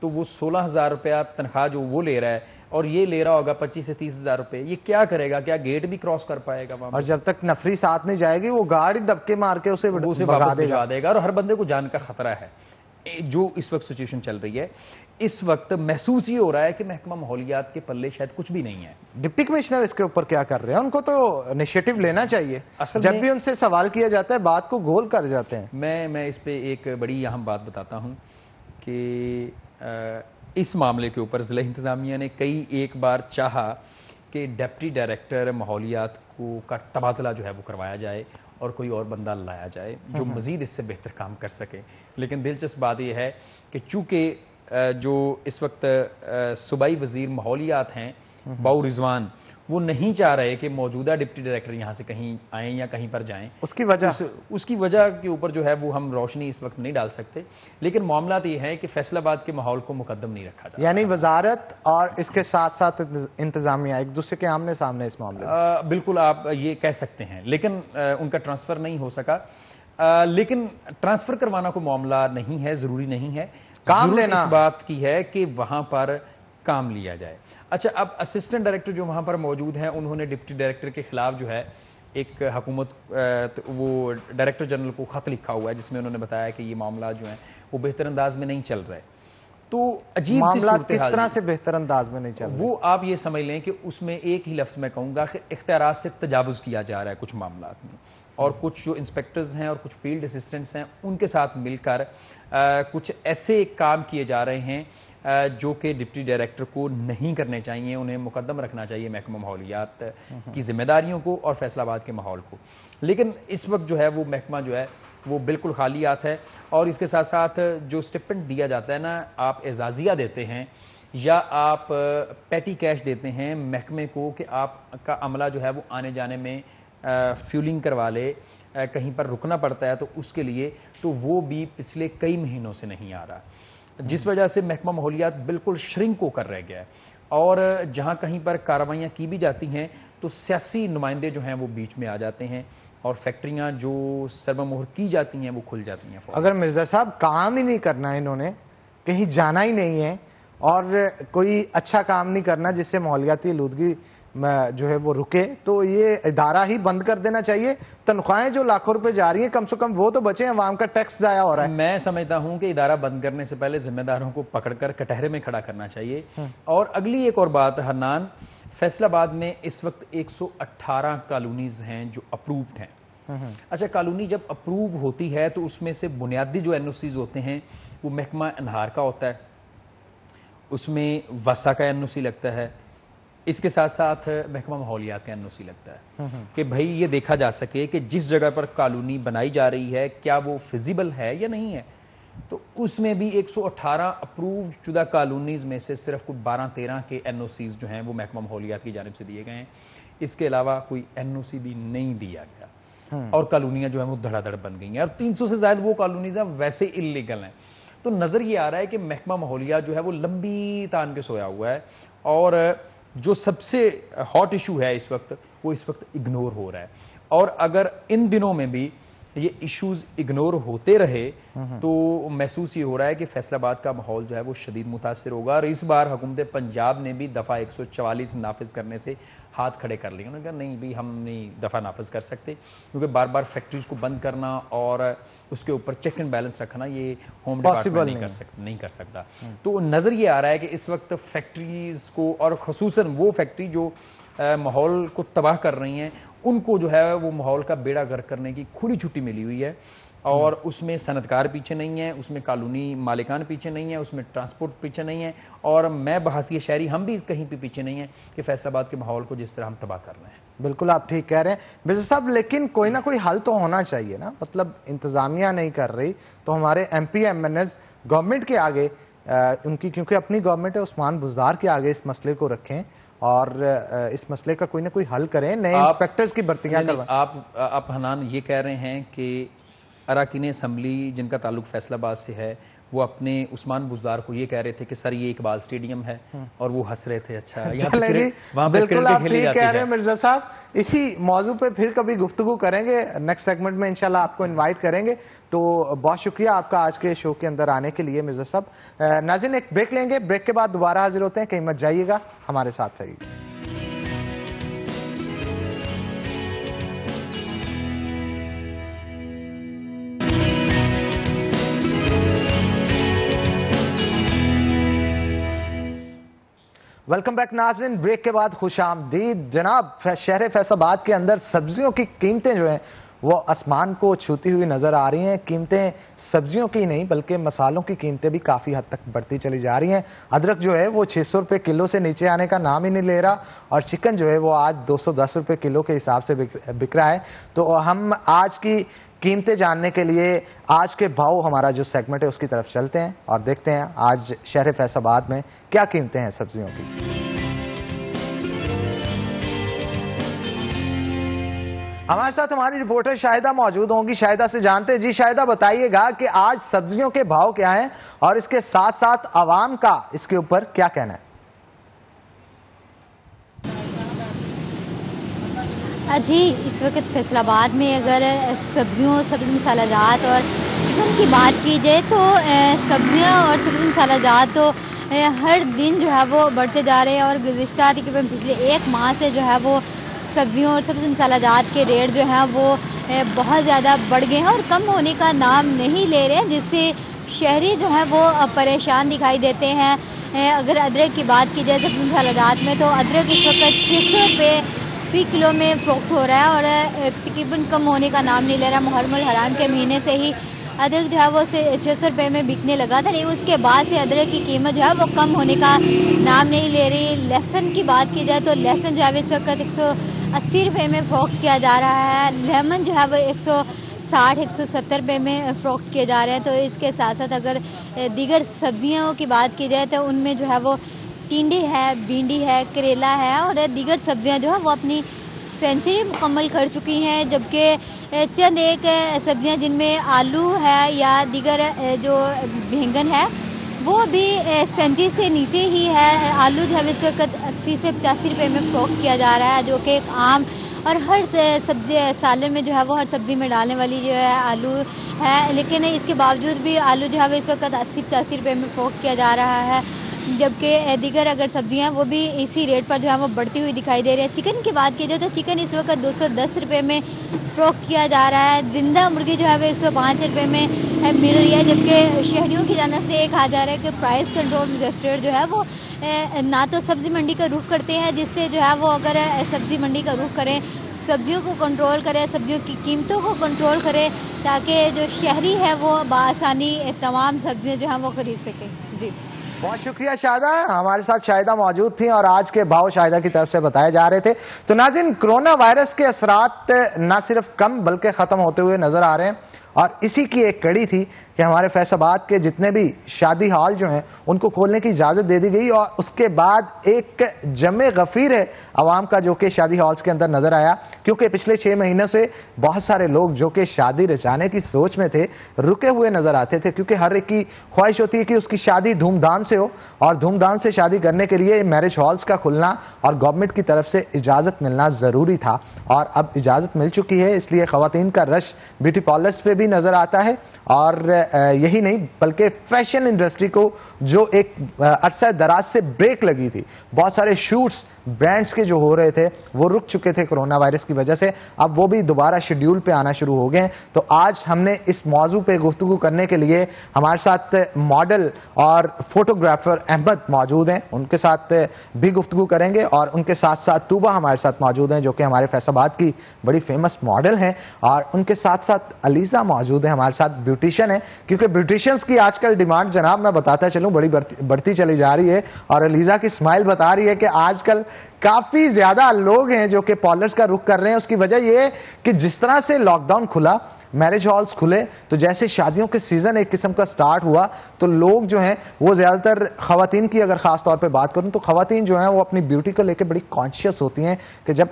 तो वो 16,000 रुपया तनख्वाह जो वो ले रहा है और ये ले रहा होगा 25 से 30,000 रुपए। ये क्या करेगा? क्या गेट भी क्रॉस कर पाएगा वहां? और जब तक नफरी साथ नहीं जाएगी वो गाड़ी दबके मार के उसे भगा देगा। और हर बंदे को जान का खतरा है। जो इस वक्त सिचुएशन चल रही है, इस वक्त महसूस ये हो रहा है कि महकमा माहौलियात के पल्ले शायद कुछ भी नहीं है। डिप्टी कमिश्नर इसके ऊपर क्या कर रहे हैं? उनको तो इनिशिएटिव लेना चाहिए। जब भी उनसे सवाल किया जाता है बात को गोल कर जाते हैं। मैं इस पे एक बड़ी अहम बात बताता हूं कि इस मामले के ऊपर जिला इंतजामिया ने एक बार चाहा कि डिप्टी डायरेक्टर माहौलियात का तबादला जो है वो करवाया जाए और कोई और बंदा लाया जाए जो मजीद इससे बेहतर काम कर सके। लेकिन दिलचस्प बात यह है कि चूंकि जो इस वक्त सूबाई वजीर माहौलियात हैं बाऊ रिजवान, वो नहीं चाह रहे कि मौजूदा डिप्टी डायरेक्टर यहां से कहीं आए या कहीं पर जाएं। उसकी वजह के ऊपर जो है वो हम रोशनी इस वक्त नहीं डाल सकते। लेकिन मामला तो यह है कि फैसलाबाद के माहौल को मुकद्दम नहीं रखा जाता। यानी वजारत और इसके साथ साथ इंतजामिया एक दूसरे के आमने सामने इस मामले बिल्कुल आप ये कह सकते हैं। लेकिन उनका ट्रांसफर नहीं हो सका। लेकिन ट्रांसफर करवाना कोई मामला नहीं है, जरूरी नहीं है। काम लेना इस बात की है कि वहां पर काम लिया जाए। अच्छा, अब असिस्टेंट डायरेक्टर जो वहां पर मौजूद हैं, उन्होंने डिप्टी डायरेक्टर के खिलाफ जो है एक हुकूमत वो डायरेक्टर जनरल को खत लिखा हुआ है जिसमें उन्होंने बताया कि ये मामला जो है वो बेहतर अंदाज में नहीं चल रहा है। तो अजीब मामला किस तरह से बेहतर अंदाज में नहीं चल रहा? वो आप ये समझ लें कि उसमें एक ही लफ्ज में कहूंगा कि इख्तियारात से तजावुज किया जा रहा है कुछ मामला में। और कुछ जो इंस्पेक्टर्स हैं और कुछ फील्ड असिस्टेंट्स हैं उनके साथ मिलकर कुछ ऐसे काम किए जा रहे हैं जो कि डिप्टी डायरेक्टर को नहीं करने चाहिए। उन्हें मुकद्दम रखना चाहिए महकमा माहौलियात की जिम्मेदारियों को और फैसलाबाद के माहौल को। लेकिन इस वक्त जो है वो महकमा जो है वो बिल्कुल खालियात है। और इसके साथ साथ जो स्टिपेंड दिया जाता है ना, आप एजाजिया देते हैं या आप पैटी कैश देते हैं महकमे को कि आपका अमला जो है वो आने जाने में फ्यूलिंग करवा ले, कहीं पर रुकना पड़ता है तो उसके लिए, तो वो भी पिछले कई महीनों से नहीं आ रहा, जिस वजह से महकमा माहौलियात बिल्कुल श्रिंक होकर रह गया है। और जहां कहीं पर कार्रवाइयां की भी जाती हैं तो सियासी नुमाइंदे जो हैं वो बीच में आ जाते हैं और फैक्ट्रियां जो सरबमोहर की जाती हैं वो खुल जाती हैं। अगर मिर्जा साहब काम ही नहीं करना है, इन्होंने कहीं जाना ही नहीं है और कोई अच्छा काम नहीं करना जिससे माहौलियाती आलूदगी जो है वो रुके, तो ये इदारा ही बंद कर देना चाहिए। तनख्वाहें जो लाखों रुपए जा रही हैं कम से कम वो तो बचे, अवाम का टैक्स जाया हो रहा है। मैं समझता हूं कि इदारा बंद करने से पहले जिम्मेदारों को पकड़कर कटहरे में खड़ा करना चाहिए। और अगली एक और बात हन्नान, फैसलाबाद में इस वक्त 118 कॉलोनीज हैं जो अप्रूव्ड हैं अच्छा, कॉलोनी जब अप्रूव होती है तो उसमें से बुनियादी जो एनओसीज होते हैं वो महकमा अनहार का होता है, उसमें वसा का एनओसी लगता है, इसके साथ साथ महकमा माहौलियात का एनओसी लगता है कि भाई ये देखा जा सके कि जिस जगह पर कॉलोनी बनाई जा रही है क्या वो फिजिबल है या नहीं है। तो उसमें भी 118 अप्रूव शुदा कॉलोनीज में से सिर्फ कुछ 12-13 के एनओसीज जो हैं वो महकमा माहौलियात की जानिब से दिए गए हैं। इसके अलावा कोई एनओसी भी नहीं दिया गया और कॉलोनियां जो है वो धड़ाधड़ बन गई हैं और 300 से ज्यादा वो कॉलोनीज हैं वैसे इलीगल हैं। तो नजर ये आ रहा है कि महकमा माहौलियात जो है वो लंबी तान के सोया हुआ है और जो सबसे हॉट इशू है इस वक्त वो इस वक्त इग्नोर हो रहा है। और अगर इन दिनों में भी ये इश्यूज इग्नोर होते रहे तो महसूस ये हो रहा है कि फैसलाबाद का माहौल जो है वो शदीद मुतासिर होगा। और इस बार हुकूमत पंजाब ने भी दफा 144 नाफिज करने से हाथ खड़े कर लिए। उन्होंने कहा नहीं भी हम नहीं दफा नाफिज कर सकते क्योंकि बार बार फैक्ट्रीज को बंद करना और उसके ऊपर चेक एंड बैलेंस रखना ये होम डिपार्टमेंट नहीं कर सकता। तो नजर ये आ रहा है कि इस वक्त फैक्ट्रीज को और खसूसन वो फैक्ट्री जो माहौल को तबाह कर रही हैं उनको जो है वो माहौल का बेड़ा गर्क करने की खुली छुट्टी मिली हुई है। और उसमें सनतकार पीछे नहीं है, उसमें कॉलोनी मालिकान पीछे नहीं है, उसमें ट्रांसपोर्ट पीछे नहीं है और मैं बहासिया शहरी हम भी कहीं पे पीछे नहीं है कि फैसलाबाद के माहौल को जिस तरह हम तबाह कर रहे हैं। बिल्कुल आप ठीक कह रहे हैं मिर्जा साहब, लेकिन कोई ना कोई हल तो होना चाहिए ना। मतलब इंतजामिया नहीं कर रही तो हमारे MP MNs गवर्नमेंट के आगे उनकी क्योंकि अपनी गवर्नमेंट है उस्मान बुज़दार के आगे इस मसले को रखें और इस मसले का कोई ना कोई हल करें, नए इंस्पेक्टर्स की भर्तियां करवाएं। आप हनान ये कह रहे हैं कि अराकीन असम्बली जिनका ताल्लुक फैसलाबाद से है वो अपने उस्मान बुज़दार को ये कह रहे थे कि सर ये इकबाल स्टेडियम है और वो हंस रहे थे। अच्छा वहां बिल्कुल आप ठीक कह रहे हैं मिर्जा साहब। इसी मौजू पे फिर कभी गुफ्तगू करेंगे, नेक्स्ट सेगमेंट में इंशाल्लाह आपको इनवाइट करेंगे। तो बहुत शुक्रिया आपका आज के शो के अंदर आने के लिए मिर्जा साहब। नाज़रीन एक ब्रेक लेंगे, ब्रेक के बाद दोबारा हाजिर होते हैं, कहीं मत जाइएगा, हमारे साथ रहिए। वेलकम बैक नाज़रीन, ब्रेक के बाद खुशामदीद। जनाब, शहर फैसलाबाद के अंदर सब्जियों की कीमतें जो हैं वो आसमान को छूती हुई नजर आ रही हैं। कीमतें सब्जियों की नहीं बल्कि मसालों की कीमतें भी काफ़ी हद तक बढ़ती चली जा रही हैं। अदरक जो है वो 600 रुपये किलो से नीचे आने का नाम ही नहीं ले रहा और चिकन जो है वो आज 210 रुपये किलो के हिसाब से बिक रहा है। तो हम आज की कीमतें जानने के लिए आज के भाव हमारा जो सेगमेंट है उसकी तरफ चलते हैं और देखते हैं आज शहर फैसलाबाद में क्या कीमतें हैं सब्जियों की। हमारे साथ हमारी रिपोर्टर शाहिदा मौजूद होंगी, शाहिदा से जानते हैं। जी शाहिदा, बताइएगा कि आज सब्जियों के भाव क्या हैं और इसके साथ साथ आवाम का इसके ऊपर क्या कहना है। जी, इस वक्त फैसलाबाद में अगर सब्जियों, सब्जी मसालाजात और चिकन की बात की जाए तो सब्जियां और सब्जी मसालाजात तो हर दिन जो है वो बढ़ते जा रहे हैं और गुज़िश्ता तकरीबन पिछले एक माह से जो है वो सब्जियों और सब्जी मसालाजात के रेट जो हैं वो बहुत ज़्यादा बढ़ गए हैं और कम होने का नाम नहीं ले रहे हैं, जिससे शहरी जो है वो परेशान दिखाई देते हैं। अगर अदरक की बात की जाए सब्जी मसालाजात में तो अदरक इस वक्त 600 रुपये फी किलो में फ़रोख्त हो रहा है और तकरीबन कम होने का नाम नहीं ले रहा। मुहर्रमुल हराम के महीने से ही अदरक जो है वो 600 रुपये में बिकने लगा था, लेकिन उसके बाद से अदरक की कीमत जो है वो कम होने का नाम नहीं ले रही। लहसुन की बात की जाए तो लहसुन जो है इस वक्त 180 रुपये में फ़रोख्त किया जा रहा है। लेमन जो है वो 160-170 रुपये में फ़रोख्त किए जा रहे हैं। तो इसके साथ साथ अगर दीगर सब्जियों की बात की जाए तो उनमें जो है वो टिंडे है, भिंडी है, करेला है और दीगर सब्जियां जो है वो अपनी सेंचुरी मुकम्मल कर चुकी हैं, जबकि चंद एक सब्जियां जिनमें आलू है या दीगर जो बैंगन है वो भी सेंचुरी से नीचे ही है। आलू जो है इस वक्त 80 से 85 रुपये में फ़रोख्त किया जा रहा है, जो कि एक आम और हर सब्जी सालन में जो है वो हर सब्जी में डालने वाली जो है आलू है। लेकिन इसके बावजूद भी आलू जो है वो इस वक्त 80-85 रुपये में फ़रोख्त किया जा रहा है, जबकि दीगर अगर सब्जियां वो भी इसी रेट पर जो है वो बढ़ती हुई दिखाई दे रही है। चिकन की बात की जाए तो चिकन इस वक्त 210 रुपये में फ़रोख्त किया जा रहा है। जिंदा मुर्गी जो है वो 105 रुपये में मिल रही है, जबकि शहरियों की जानब से ये कहा जा रहा है कि प्राइस कंट्रोल मजिस्ट्रेट जो है वो ना तो सब्जी मंडी का रुख करते हैं, जिससे जो है वो अगर सब्जी मंडी का रुख करें सब्जियों को कंट्रोल करे, सब्जियों की कीमतों को कंट्रोल करे, ताकि जो शहरी है वो बआसानी तमाम सब्जियां जो हैं वो खरीद सके। जी बहुत शुक्रिया शाहिदा, हमारे साथ शाहिदा मौजूद थी और आज के भाव शाहिदा की तरफ से बताए जा रहे थे। तो नाज़रीन, कोरोना वायरस के असरात न सिर्फ कम बल्कि खत्म होते हुए नजर आ रहे हैं और इसी की एक कड़ी थी कि हमारे फैसलाबाद के जितने भी शादी हॉल जो हैं उनको खोलने की इजाजत दे दी गई और उसके बाद एक जमे गफीर है आवाम का जो कि शादी हॉल्स के अंदर नजर आया, क्योंकि पिछले 6 महीनों से बहुत सारे लोग जो कि शादी रचाने की सोच में थे रुके हुए नजर आते थे, क्योंकि हर एक की ख्वाहिश होती है कि उसकी शादी धूमधाम से हो और धूमधाम से शादी करने के लिए मैरिज हॉल्स का खुलना और गवर्नमेंट की तरफ से इजाजत मिलना जरूरी था और अब इजाजत मिल चुकी है। इसलिए खवातीन का रश ब्यूटी पार्लर्स पे भी नजर आता है और यही नहीं बल्कि फैशन इंडस्ट्री को जो एक अरसा दराज से ब्रेक लगी थी, बहुत सारे शूट्स ब्रांड्स के जो हो रहे थे वो रुक चुके थे कोरोना वायरस की वजह से, अब वो भी दोबारा शेड्यूल पे आना शुरू हो गए हैं। तो आज हमने इस मौजू पे गुफ्तगू करने के लिए हमारे साथ मॉडल और फोटोग्राफर अहमद मौजूद हैं, उनके साथ भी गुफ्तगू करेंगे और उनके साथ साथ तूबा हमारे साथ मौजूद हैं जो कि हमारे फैसलाबाद की बड़ी फेमस मॉडल हैं और उनके साथ साथ अलीजा मौजूद है हमारे साथ, ब्यूटिशियन है, क्योंकि ब्यूटिशियंस की आजकल डिमांड जनाब मैं बताता चलूं बड़ी बढ़ती चली जा रही है और अलीजा की स्माइल बता रही है कि आजकल काफी ज्यादा लोग हैं जो कि पार्लर्स का रुख कर रहे हैं। उसकी वजह यह है कि जिस तरह से लॉकडाउन खुला, मैरिज हॉल्स खुले, तो जैसे शादियों के सीजन एक किस्म का स्टार्ट हुआ तो लोग जो हैं वो ज्यादातर खवातीन की अगर खास तौर पे बात करूं तो खवातीन जो हैं वो अपनी ब्यूटी को लेकर बड़ी कॉन्शियस होती हैं कि जब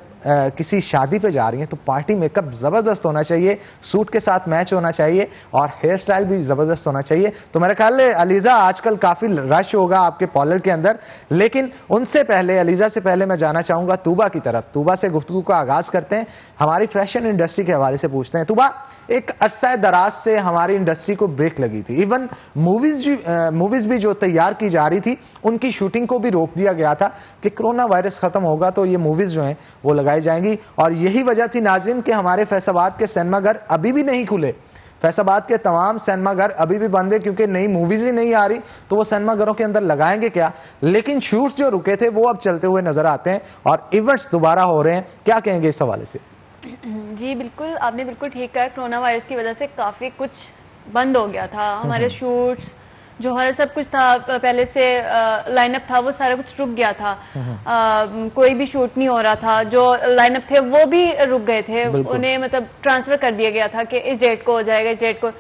किसी शादी पे जा रही हैं तो पार्टी मेकअप जबरदस्त होना चाहिए, सूट के साथ मैच होना चाहिए और हेयर स्टाइल भी जबरदस्त होना चाहिए। तो मेरे ख्याल में अलीजा आजकल काफी रश होगा आपके पार्लर के अंदर, लेकिन उनसे पहले अलीजा से पहले मैं जाना चाहूंगा तूबा की तरफ। तूबा से गुफ्तगू का आगाज करते हैं, हमारी फैशन इंडस्ट्री के हवाले से पूछते हैं। तूबा, एक अरसा दराज से हमारी इंडस्ट्री को ब्रेक लगी थी, इवन मूवीज भी जो तैयार की जा रही थी उनकी शूटिंग को भी रोक दिया गया था कि कोरोना वायरस खत्म होगा तो ये मूवीज जो हैं वो लगाई जाएंगी और यही वजह थी नाज़रीन कि हमारे फैसलाबाद के सिनेमा घर अभी भी नहीं खुले। फैसलाबाद के तमाम सिनेमा घर अभी भी बंद है क्योंकि नई मूवीज ही नहीं आ रही, तो वो सिनेमा घरों के अंदर लगाएंगे क्या। लेकिन शूट्स जो रुके थे वो अब चलते हुए नजर आते हैं और इवेंट्स दोबारा हो रहे हैं, क्या कहेंगे इस हवाले से? जी बिल्कुल, आपने बिल्कुल ठीक कहा। कोरोना वायरस की वजह से काफ़ी कुछ बंद हो गया था, हमारे शूट्स जो हर सब कुछ था पहले से लाइनअप था वो सारा कुछ रुक गया था, कोई भी शूट नहीं हो रहा था, जो लाइनअप थे वो भी रुक गए थे, उन्हें मतलब ट्रांसफर कर दिया गया था कि इस डेट को हो जाएगा, इस डेट को।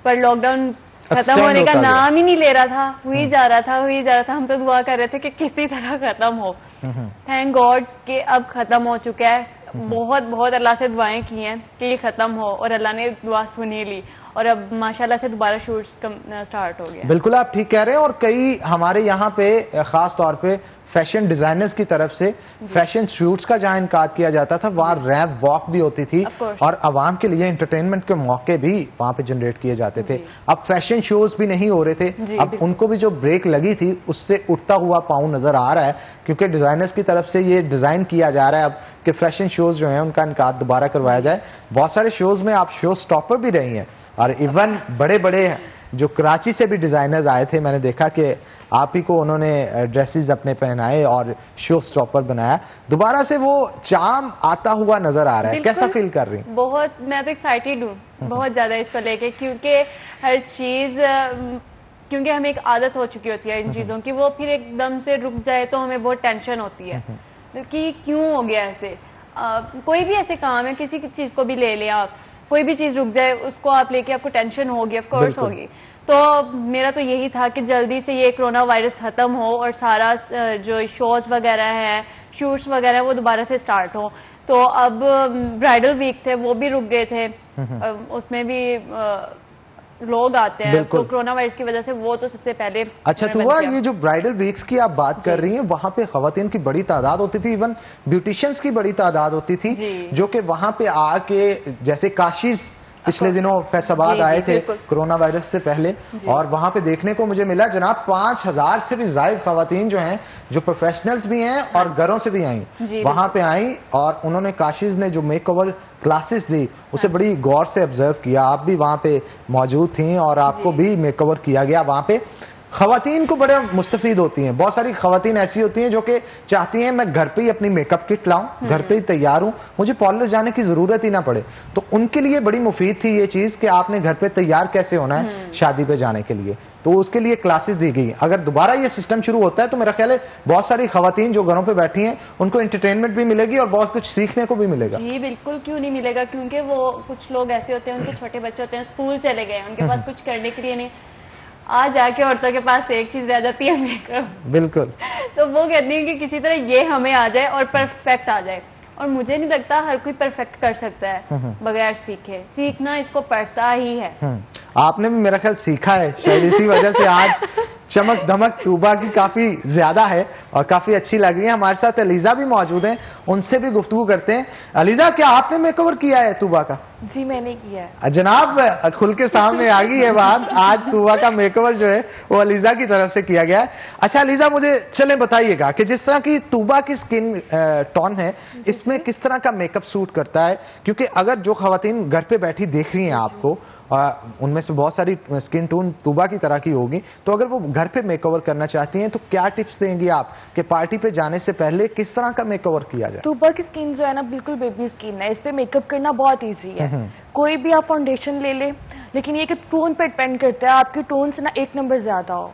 पर लॉकडाउन खत्म होने का नाम ही नहीं ले रहा था, हुई जा रहा था। हम तो दुआ कर रहे थे कि किसी तरह खत्म हो। थैंक गॉड कि अब खत्म हो चुका है। बहुत बहुत अल्लाह से दुआएं की हैं कि ये खत्म हो और अल्लाह ने दुआ सुनी ली और अब माशाल्लाह से दोबारा शूट्स स्टार्ट हो गया। बिल्कुल आप ठीक कह रहे हैं और कई हमारे यहाँ पे खास तौर पे फैशन डिजाइनर्स की तरफ से फैशन शूट्स का जहां इनकार किया जाता था वहां रैंप वॉक भी होती थी और आवाम के लिए एंटरटेनमेंट के मौके भी वहां पे जनरेट किए जाते थे। अब फैशन शोज भी नहीं हो रहे थे, अब उनको भी जो ब्रेक लगी थी उससे उठता हुआ पांव नजर आ रहा है क्योंकि डिजाइनर्स की तरफ से ये डिजाइन किया जा रहा है अब कि फैशन शोज जो है उनका इनकार दोबारा करवाया जाए। बहुत सारे शोज में आप शो स्टॉपर भी रही हैं और इवन बड़े बड़े जो कराची से भी डिजाइनर्स आए थे, मैंने देखा कि आप ही को उन्होंने ड्रेसेस अपने पहनाए और शो स्टॉपर बनाया, दोबारा से वो चार्म आता हुआ नजर आ रहा है। कैसा फील कर रही हैं? बहुत, मैं तो एक्साइटेड हूँ बहुत ज्यादा इसको लेके, क्योंकि हर चीज क्योंकि हमें एक आदत हो चुकी होती है इन चीजों की, वो फिर एकदम से रुक जाए तो हमें बहुत टेंशन होती है कि क्यों हो गया ऐसे। कोई भी ऐसे काम है, किसी चीज को भी ले लें आप, कोई भी चीज रुक जाए उसको आप लेके आपको टेंशन होगी, ऑफ कोर्स होगी। तो मेरा तो यही था कि जल्दी से ये कोरोना वायरस खत्म हो और सारा जो शोज वगैरह है, शूट्स वगैरह वो दोबारा से स्टार्ट हो। तो अब ब्राइडल वीक थे वो भी रुक गए थे, उसमें भी लोग आते हैं, तो कोरोना वायरस की वजह से वो तो सबसे पहले। अच्छा, तो वह ये जो ब्राइडल वीक्स की आप बात कर रही हैं, वहां पे खवातीन की बड़ी तादाद होती थी, इवन ब्यूटिशियंस की बड़ी तादाद होती थी जो कि वहां पे आके, जैसे काशीज पिछले दिनों फैसलाबाद आए थे कोरोना वायरस से पहले और वहां पे देखने को मुझे मिला जनाब 5000 से भी ज्यादा खवातीन जो हैं, जो प्रोफेशनल्स भी हैं और घरों से भी आई, वहां पे आई और उन्होंने काशीज ने जो मेकओवर क्लासेस दी उसे बड़ी गौर से ऑब्जर्व किया। आप भी वहां पे मौजूद थी और आपको भी मेकओवर किया गया वहां पे। खवातीन को बड़े मुस्तफीद होती हैं। बहुत सारी खवातीन ऐसी होती हैं जो कि चाहती हैं मैं घर पे ही अपनी मेकअप किट लाऊं, घर पे ही तैयार हूं, मुझे पार्लर जाने की जरूरत ही ना पड़े। तो उनके लिए बड़ी मुफीद थी ये चीज कि आपने घर पे तैयार कैसे होना है शादी पे जाने के लिए, तो उसके लिए क्लासेस दी गई। अगर दोबारा ये सिस्टम शुरू होता है तो मेरा ख्याल है बहुत सारी खवातीन जो घरों पे बैठी हैं उनको एंटरटेनमेंट भी मिलेगी और बहुत कुछ सीखने को भी मिलेगा। जी बिल्कुल, क्यों नहीं मिलेगा, क्योंकि वो कुछ लोग ऐसे होते हैं, उनके छोटे बच्चे होते हैं, स्कूल चले गए, उनके पास कुछ करने के लिए नहीं, आज जाके औरतों के पास एक चीज रह जाती है मेकअप। बिल्कुल। तो वो कहती है कि किसी तरह ये हमें आ जाए और परफेक्ट आ जाए, और मुझे नहीं लगता हर कोई परफेक्ट कर सकता है बगैर सीखे। सीखना इसको पड़ता ही है। आपने भी मेरा ख्याल सीखा है, शायद इसी वजह से आज चमक धमक तूबा की काफी ज्यादा है और काफी अच्छी लग रही है। हमारे साथ अलीजा भी मौजूद हैं, उनसे भी गुफ्तगू करते हैं। अलीजा, क्या आपने मेकओवर किया है तूबा का? जी मैंने किया है जनाब, खुल के सामने आ गई है बात। आज तूबा का मेकओवर जो है वो अलीजा की तरफ से किया गया है। अच्छा अलीजा, मुझे चले बताइएगा कि जिस तरह की तूबा की स्किन टोन है, इसमें किस तरह का मेकअप सूट करता है? क्योंकि अगर जो खवातीन घर पे बैठी देख रही हैं आपको, उनमें से बहुत सारी स्किन टोन तूबा की तरह की होगी, तो अगर वो घर पे मेकओवर करना चाहती हैं तो क्या टिप्स देंगी आप कि पार्टी पे जाने से पहले किस तरह का मेकओवर किया जाए? तूबा की स्किन जो है ना बिल्कुल बेबी स्किन है, इस पे मेकअप करना बहुत इजी है। कोई भी आप फाउंडेशन ले ले, लेकिन ये कि टोन पे डिपेंड करता है, आपकी टोन से ना 1 नंबर ज्यादा हो।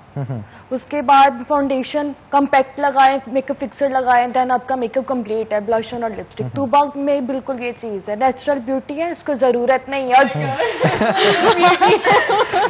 उसके बाद फाउंडेशन कम्पैक्ट लगाएं, मेकअप फिक्सर लगाएं, देन आपका मेकअप कंप्लीट है, ब्लशन और लिपस्टिक। तूबा में बिल्कुल ये चीज है, नेचुरल ब्यूटी है, इसको जरूरत नहीं है।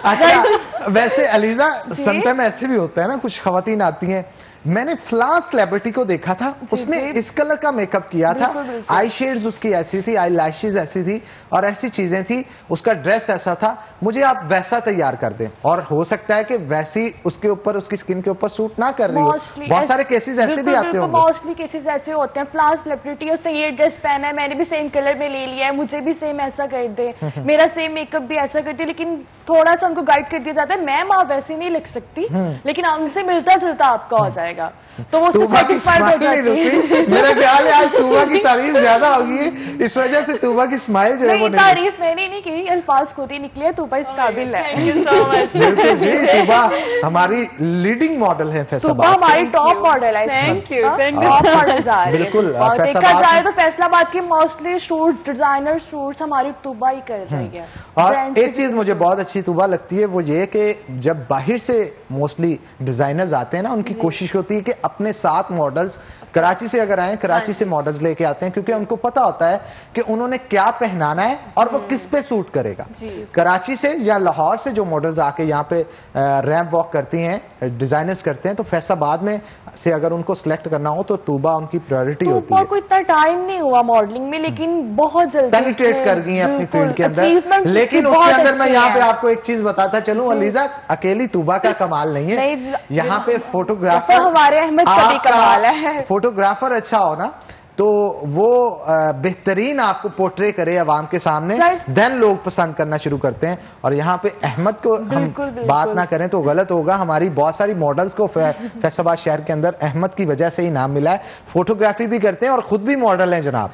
अच्छा, वैसे अलीजा समटाइम ऐसे भी होता है ना, कुछ खवातीन आती हैं, मैंने फ्लां सेलिब्रिटी को देखा था, उसने इस कलर का मेकअप किया था, आई शेड्स उसकी ऐसी थी, आई लैशेज ऐसी थी और ऐसी चीजें थी, उसका ड्रेस ऐसा था, मुझे आप वैसा तैयार कर दें। और हो सकता है कि वैसी उसके ऊपर, उसकी स्किन के ऊपर सूट ना कर रही हो। बहुत सारे केसेस ऐसे भी आते होंगे। मोस्टली केसेस ऐसे होते हैं, फ्लां सेलिब्रिटी उसने ये ड्रेस पहना है, मैंने भी सेम कलर में ले लिया है, मुझे भी सेम ऐसा कर दे, मेरा सेम मेकअप भी ऐसा कर दे, लेकिन थोड़ा सा उनको गाइड कर दिया जाता है, मैम आप वैसे नहीं लिख सकती, लेकिन हमसे मिलता जुलता आपका हो जाएगा, तो वो तूबा की स्माइल नहीं रुकी। मेरा ख्याल है आज तूबा की तारीफ ज्यादा होगी, इस वजह से तूबा की स्माइल जो है वो नहीं। तारीफ मैंने नहीं की, अल्फाज खुद ही निकले, तूबा इस काबिल है। Thank you so much. बिल्कुल जी, तूबा हमारी लीडिंग मॉडल है फैसलाबाद। तूबा हमारी टॉप मॉडल है, थैंक यू, टॉप मॉडल जा रही है। बिल्कुल, देखा जाए तो फैसलाबाद की मोस्टली शूट, डिजाइनर शूट्स हमारी तूबा ही कर रही है। और एक चीज मुझे बहुत अच्छी तूबा लगती है, वो ये कि जब बाहर से मोस्टली डिजाइनर्स आते हैं ना, उनकी कोशिश होती है कि अपने साथ मॉडल्स कराची से अगर आए, कराची से मॉडल्स लेके आते हैं, क्योंकि उनको पता होता है कि उन्होंने क्या पहनाना है और वो किस पे सूट करेगा। कराची से या लाहौर से जो मॉडल्स आके यहाँ पे रैंप वॉक करती हैं, डिजाइनर्स करते हैं, तो फैसलाबाद में से अगर उनको सिलेक्ट करना हो तो तूबा उनकी प्रायोरिटी होती है। को इतना टाइम नहीं हुआ मॉडलिंग में, लेकिन बहुत जल्दी पेनिट्रेट कर गई हैं अपनी फील्ड के अंदर। लेकिन उसके अंदर मैं यहाँ पे आपको एक चीज बताता चलूं अलीजा, अकेली तूबा का कमाल नहीं है, यहाँ पे फोटोग्राफर, हमारे अहमद का भी कमाल है। फोटोग्राफर अच्छा हो ना तो वो बेहतरीन आपको पोर्ट्रे करे अवाम के सामने, देन लोग पसंद करना शुरू करते हैं। और यहाँ पे अहमद को हम बात ना करें तो गलत होगा, हमारी बहुत सारी मॉडल्स को फैसलाबाद शहर के अंदर अहमद की वजह से ही नाम मिला है। फोटोग्राफी भी करते हैं और खुद भी मॉडल हैं जनाब।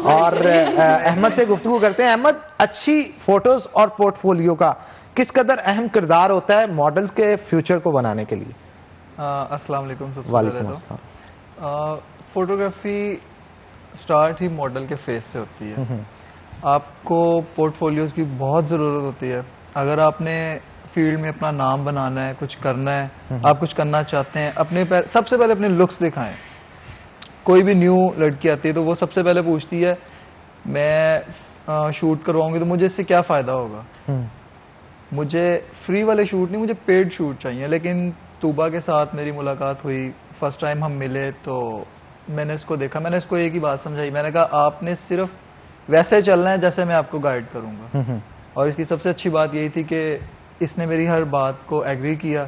और अहमद से गुफ्तगू करते हैं। अहमद, अच्छी फोटोज और पोर्टफोलियो का किस कदर अहम किरदार होता है मॉडल्स के फ्यूचर को बनाने के लिए? अस्सलाम वालेकुम। सबसे पहले तो फोटोग्राफी स्टार्ट ही मॉडल के फेस से होती है। आपको पोर्टफोलियोज की बहुत ज़रूरत होती है। अगर आपने फील्ड में अपना नाम बनाना है, कुछ करना है, आप कुछ करना चाहते हैं, सबसे पहले अपने लुक्स दिखाएं। कोई भी न्यू लड़की आती है तो वो सबसे पहले पूछती है मैं शूट करवाऊंगी तो मुझे इससे क्या फ़ायदा होगा। मुझे फ्री वाले शूट नहीं, मुझे पेड शूट चाहिए। लेकिन तूबा के साथ मेरी मुलाकात हुई, फर्स्ट टाइम हम मिले तो मैंने इसको देखा, मैंने इसको एक ही बात समझाई, मैंने कहा आपने सिर्फ वैसे चलना है जैसे मैं आपको गाइड करूंगा। और इसकी सबसे अच्छी बात यही थी कि इसने मेरी हर बात को एग्री किया।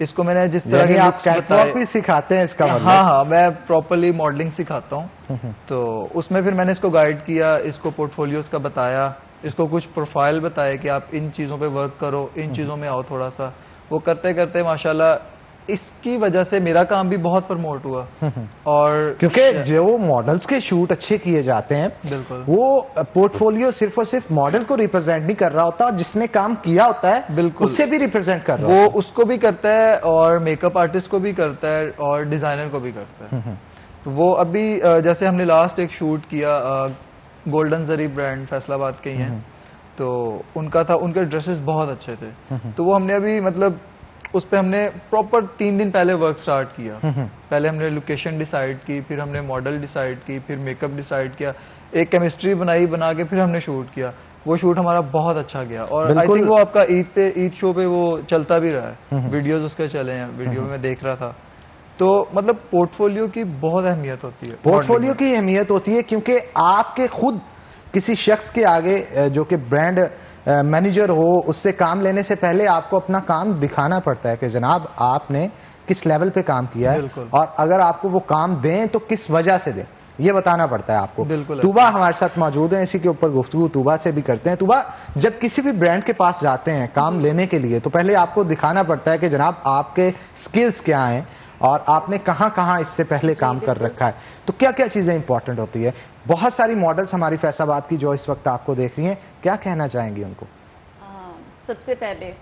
इसको मैंने जिस तरह के आप कैटवॉक भी सिखाते हैं इसका मतलब? हाँ, मैं प्रॉपर्ली मॉडलिंग सिखाता हूँ। तो उसमें फिर मैंने इसको गाइड किया, इसको पोर्टफोलियोज का बताया, इसको कुछ प्रोफाइल बताया कि आप इन चीज़ों पे वर्क करो, इन चीज़ों में आओ थोड़ा सा। वो करते करते माशाल्लाह इसकी वजह से मेरा काम भी बहुत प्रमोट हुआ। और क्योंकि जो मॉडल्स के शूट अच्छे किए जाते हैं, बिल्कुल, वो पोर्टफोलियो सिर्फ और सिर्फ मॉडल को रिप्रेजेंट नहीं कर रहा होता, जिसने काम किया होता है बिल्कुल उससे भी रिप्रेजेंट कर रहा वो होता है। उसको भी करता है और मेकअप आर्टिस्ट को भी करता है और डिजाइनर को भी करता है। तो वो अभी जैसे हमने लास्ट एक शूट किया, गोल्डन जरी ब्रांड फैसलाबाद के ही हैं, तो उनका था, उनके ड्रेसेस बहुत अच्छे थे। तो वो हमने अभी मतलब उस पे हमने प्रॉपर 3 दिन पहले वर्क स्टार्ट किया। पहले हमने लोकेशन डिसाइड की, फिर हमने मॉडल डिसाइड की, फिर मेकअप डिसाइड किया, एक केमिस्ट्री बना के फिर हमने शूट किया। वो शूट हमारा बहुत अच्छा गया और आई थिंक वो आपका ईद शो पे वो चलता भी रहा है, वीडियोस उसके चले हैं, वीडियो में मैं देख रहा था। तो मतलब पोर्टफोलियो की बहुत अहमियत होती है। पोर्टफोलियो की अहमियत होती है क्योंकि आपके खुद किसी शख्स के आगे जो कि ब्रांड मैनेजर हो, उससे काम लेने से पहले आपको अपना काम दिखाना पड़ता है कि जनाब आपने किस लेवल पे काम किया है, और अगर आपको वो काम दें तो किस वजह से दें, ये बताना पड़ता है आपको। बिल्कुल। तूबा हमारे साथ मौजूद है, इसी के ऊपर गुफ्तगू तूबा से भी करते हैं। तूबा, जब किसी भी ब्रांड के पास जाते हैं काम लेने के लिए, तो पहले आपको दिखाना पड़ता है कि जनाब आपके स्किल्स क्या हैं और आपने कहां कहां इससे पहले काम कर रखा है। तो क्या क्या चीजें इंपॉर्टेंट होती है? बहुत सारी मॉडल्स हमारी फैसलाबाद की जो इस वक्त आपको देख रही हैं, क्या कहना चाहेंगी उनको? सबसे पहले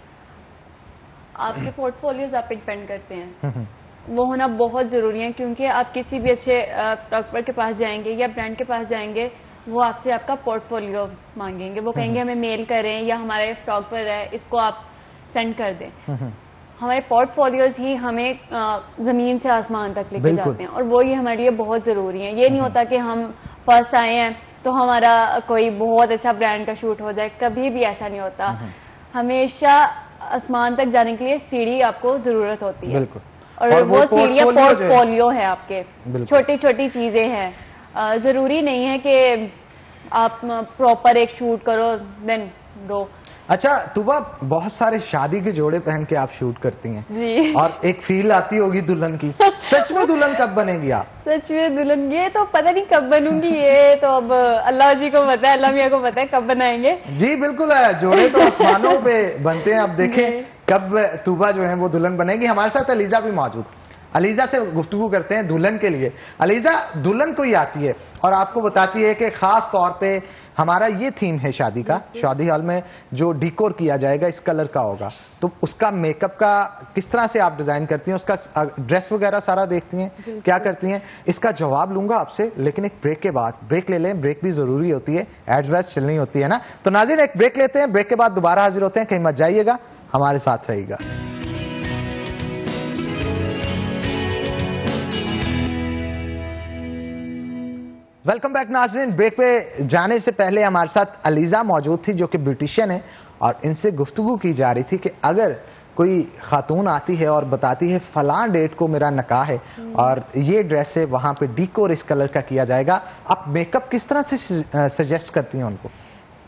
आपके पोर्टफोलियोज आप डिपेंड करते हैं, वो होना बहुत जरूरी है, क्योंकि आप किसी भी अच्छे प्रोडक्टर के पास जाएंगे या ब्रांड के पास जाएंगे, वो आपसे आपका पोर्टफोलियो मांगेंगे। वो कहेंगे हमें मेल करें या हमारे स्टॉक पर है, इसको आप सेंड कर दें। हमारे पोर्टफोलियोज ही हमें जमीन से आसमान तक लेके जाते हैं, और वो ही हमारे लिए बहुत जरूरी है। ये नहीं होता कि हम फर्स्ट आए हैं तो हमारा कोई बहुत अच्छा ब्रांड का शूट हो जाए, कभी भी ऐसा नहीं होता। हमेशा आसमान तक जाने के लिए सीढ़ी आपको जरूरत होती है, और वो सीढ़ियाँ पोर्टफोलियो है आपके, छोटी छोटी चीजें हैं। जरूरी नहीं है कि आप प्रॉपर एक शूट करो देन दो। अच्छा तूबा, बहुत सारे शादी के जोड़े पहन के आप शूट करती हैं जी, और एक फील आती होगी दुल्हन की। सच में दुल्हन कब बनेगी आप? सच में दुल्हन, ये तो पता नहीं कब बनूंगी, ये तो अब अल्लाह जी को पता है, अल्लाह मियाँ को पता है कब बनाएंगे। जी बिल्कुल है, जोड़े तो आसमानों पे बनते हैं। अब देखें कब तूबा जो है वो दुल्हन बनेगी। हमारे साथ अलीजा भी मौजूद, अलीजा से गुफ्तगू करते हैं दुल्हन के लिए। अलीजा, दुल्हन कोई आती है और आपको बताती है कि खास तौर पे हमारा ये थीम है शादी का, शादी हॉल में जो डिकोर किया जाएगा इस कलर का होगा, तो उसका मेकअप का किस तरह से आप डिजाइन करती हैं, उसका ड्रेस वगैरह सारा देखती हैं, क्या करती हैं? इसका जवाब लूंगा आपसे, लेकिन एक ब्रेक के बाद। ब्रेक ले लें, ब्रेक भी जरूरी होती है, एड्स वैड्स चलनी होती है ना। तो नाज़रीन एक ब्रेक लेते हैं, ब्रेक के बाद दोबारा हाजिर होते हैं। कहीं मत जाइएगा, हमारे साथ रहिएगा। वेलकम बैक नाज़रीन। ब्रेक पे जाने से पहले हमारे साथ अलीजा मौजूद थी जो कि ब्यूटिशियन है, और इनसे गुफ्तगू की जा रही थी कि अगर कोई खातून आती है और बताती है फलां डेट को मेरा निकाह है और ये ड्रेस है, वहां पे डिकोर इस कलर का किया जाएगा, आप मेकअप किस तरह से सजेस्ट करती हैं उनको?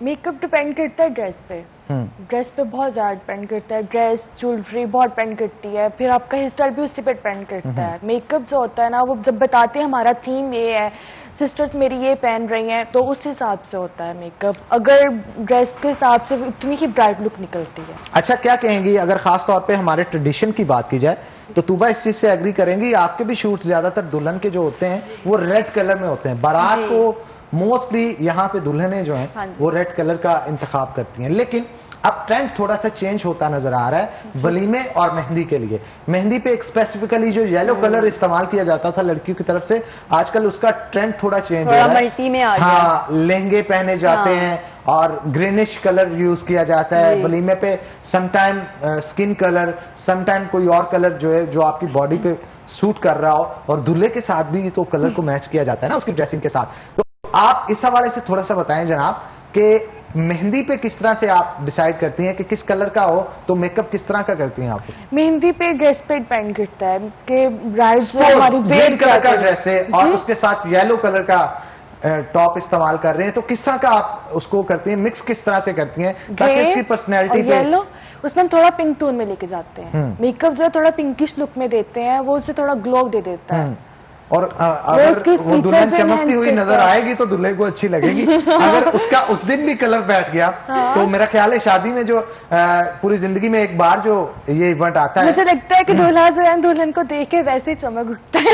मेकअप डिपेंड करता है ड्रेस पे, ड्रेस पे बहुत ज्यादा डिपेंड करता है। ड्रेस, ज्वेलरी बहुत डिपेंड करती है, फिर आपका हेयर स्टाइल भी उससे पे डिपेंड करता है। मेकअप जो होता है ना, वो जब बताते हैं हमारा थीम ये है, सिस्टर्स मेरी ये पहन रही हैं, तो उस हिसाब से होता है मेकअप। अगर ड्रेस के हिसाब से उतनी ही ब्राइट लुक निकलती है। अच्छा, क्या कहेंगी अगर खास तौर पे हमारे ट्रेडिशन की बात की जाए, तो तूबा इस चीज से एग्री करेंगी? आपके भी शूट ज्यादातर दुल्हन के जो होते हैं वो रेड कलर में होते हैं। बारात को मोस्टली यहाँ पे दुल्हने जो हैं वो रेड कलर का इंतखाब करती हैं, लेकिन अब ट्रेंड थोड़ा सा चेंज होता नजर आ रहा है वलीमे और मेहंदी के लिए। मेहंदी पे एक स्पेसिफिकली जो येलो कलर इस्तेमाल किया जाता था लड़कियों की तरफ से, आजकल उसका ट्रेंड थोड़ा चेंज हो रहा है। मल्टी में आ गया। हाँ, लहंगे पहने जाते हैं और ग्रीनिश कलर यूज किया जाता है वलीमे पे। समटाइम स्किन कलर, समटाइम कोई और कलर जो है जो आपकी बॉडी पे सूट कर रहा हो, और दूल्हे के साथ भी तो कलर को मैच किया जाता है ना उसकी ड्रेसिंग के साथ। तो आप इस हवाले से थोड़ा सा बताएं जनाब कि मेहंदी पे किस तरह से आप डिसाइड करती हैं कि किस कलर का हो, तो मेकअप किस तरह का करती हैं आप? मेहंदी पे ड्रेस पे डिपेंड करता है कि ब्राइड हमारी ग्रीन कलर का ड्रेस है और उसके साथ येलो कलर का टॉप इस्तेमाल कर रहे हैं, तो किस तरह का आप उसको करती हैं, मिक्स किस तरह से करती हैं ताकि इसकी पर्सनैलिटी पे? येलो, उसमें थोड़ा पिंक टोन में लेके जाते हैं। मेकअप जो है थोड़ा पिंकिश लुक में देते हैं, वो उसे थोड़ा ग्लो दे देता है। और अगर वो दुल्हन चमकती हुई नजर आएगी तो दूल्हे को अच्छी लगेगी। अगर उसका उस दिन भी कलर बैठ गया तो मेरा ख्याल है शादी में जो पूरी जिंदगी में एक बार जो ये इवेंट आता है, मुझे लगता है कि दूल्हा जो है दुल्हन को देख के वैसे ही चमक उठता है।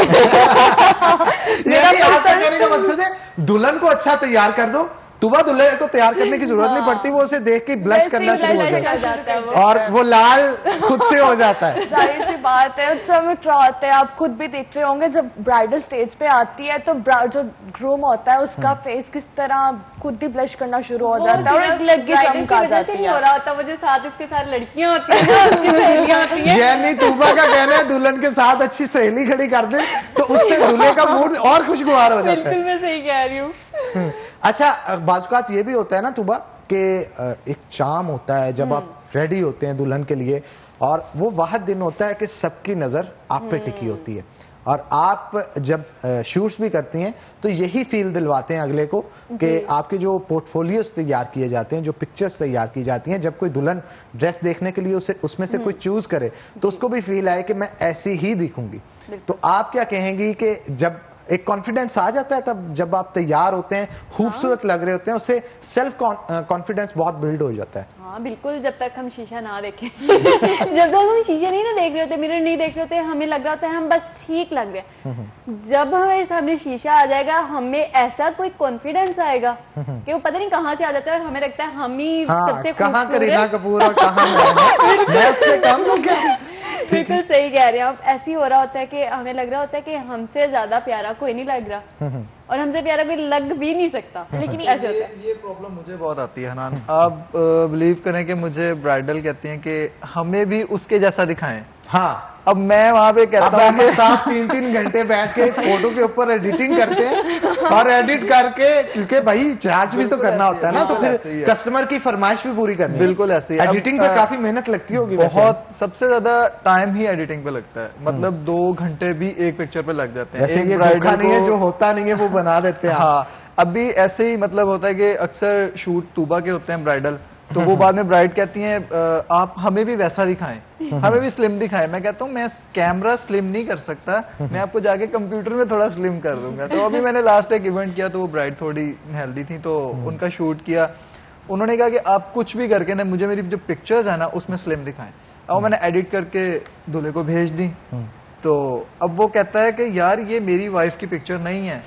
यानी आपका कहने का मकसद है दुल्हन को अच्छा तैयार कर दो, तुबा दुल्हे को तैयार करने की जरूरत नहीं पड़ती, वो उसे देख के ब्लश करना शुरू हो जाता है और वो लाल खुद से हो जाता है। जाहिर सी बात है, चमक रहा होता है। आप खुद भी देख रहे होंगे जब ब्राइडल स्टेज पे आती है तो जो ग्रूम होता है उसका फेस किस तरह खुद ही ब्लश करना शुरू हो जाता है और एक अलग की चमक आ जाती है। हो रहा होता है वो जो साथ इसके साथ लड़कियां होती हैं ना, उसकी सहेलियां होती हैं। यानी तुबा का कहना है दुल्हन के साथ अच्छी सहेली खड़ी कर दे तो उससे दूल्हे का मूड और खुशगवार हो जाता है। बिल्कुल मैं सही कह रही हूँ। अच्छा, बाजुकात ये भी होता है ना तुबा कि एक चाम होता है जब आप रेडी होते हैं दुल्हन के लिए, और वो वह दिन होता है कि सबकी नजर आप पे टिकी होती है, और आप जब शूट्स भी करती हैं तो यही फील दिलवाते हैं अगले को कि आपके जो पोर्टफोलियोज तैयार किए जाते हैं, जो पिक्चर्स तैयार की जाती हैं, जब कोई दुल्हन ड्रेस देखने के लिए उसे उसमें से कोई चूज करे तो उसको भी फील आए कि मैं ऐसी ही दिखूंगी। तो आप क्या कहेंगी कि जब एक कॉन्फिडेंस आ जाता है तब जब आप तैयार होते हैं, खूबसूरत लग रहे होते हैं, उससे सेल्फ कॉन्फिडेंस बहुत बिल्ड हो जाता है? हाँ बिल्कुल, जब तक हम शीशा ना देखें जब तक हम शीशा नहीं ना देख रहे होते, मिरर नहीं देख रहे होते, हमें लग रहा होता है हम बस ठीक लग रहे हैं। जब हमारे सामने शीशा आ जाएगा हमें ऐसा कोई कॉन्फिडेंस आएगा कि वो पता नहीं कहाँ से आ जाता है और हमें लगता है हम ही सबसे कहाँ करीना कपूर और कहाँ मैं उससे कम हूँ क्या? बिल्कुल सही कह रहे हैं आप। ऐसे ही हो रहा होता है कि हमें लग रहा होता है कि हमसे ज्यादा प्यारा कोई नहीं लग रहा और हमसे प्यारा कोई लग भी नहीं सकता। लेकिन ऐसे होता है। ये प्रॉब्लम मुझे बहुत आती है हनान। आप बिलीव करें कि मुझे ब्राइडल कहती हैं कि हमें भी उसके जैसा दिखाएं। हाँ, अब मैं वहां पे कहता हूँ कि साथ 3-3 घंटे बैठ के फोटो के ऊपर एडिटिंग करते हैं और एडिट करके, क्योंकि भाई चार्ज भी तो करना होता है ना, तो फिर कस्टमर की फरमाइश भी पूरी करनी है। बिल्कुल ऐसे ही। एडिटिंग पे काफी मेहनत लगती होगी। बहुत, सबसे ज्यादा टाइम ही एडिटिंग पे लगता है, मतलब 2 घंटे भी एक पिक्चर पे लग जाते हैं। ऐसे ये धोखा नहीं है, जो होता नहीं है वो बना देते हैं। हाँ, अभी ऐसे ही मतलब होता है कि अक्सर शूट तूबा के होते हैं ब्राइडल, तो वो बाद में ब्राइड कहती हैं आप हमें भी वैसा दिखाएं, हमें भी स्लिम दिखाएं। मैं कहता हूँ मैं कैमरा स्लिम नहीं कर सकता, मैं आपको जाके कंप्यूटर में थोड़ा स्लिम कर दूंगा। तो अभी मैंने लास्ट एक इवेंट किया तो वो ब्राइड थोड़ी हेल्दी थी तो उनका शूट किया, उन्होंने कहा कि आप कुछ भी करके ना मुझे मेरी जो पिक्चर्स है ना उसमें स्लिम दिखाएं। और मैंने एडिट करके दूल्हे को भेज दी, तो अब वो कहता है कि यार ये मेरी वाइफ की पिक्चर नहीं है।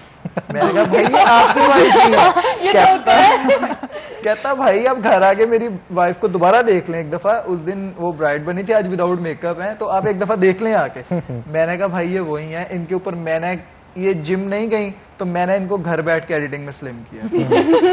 मैंने कहा भाई ये आपकी वाइफ ही है। कहता भाई आप घर आके मेरी वाइफ को दोबारा देख लें एक दफा, उस दिन वो ब्राइड बनी थी, आज विदाउट मेकअप है, तो आप एक दफा देख लें आके। मैंने कहा भाई ये वही है, इनके ऊपर मैंने ये जिम नहीं गई तो मैंने इनको घर बैठ के एडिटिंग में स्लिम किया।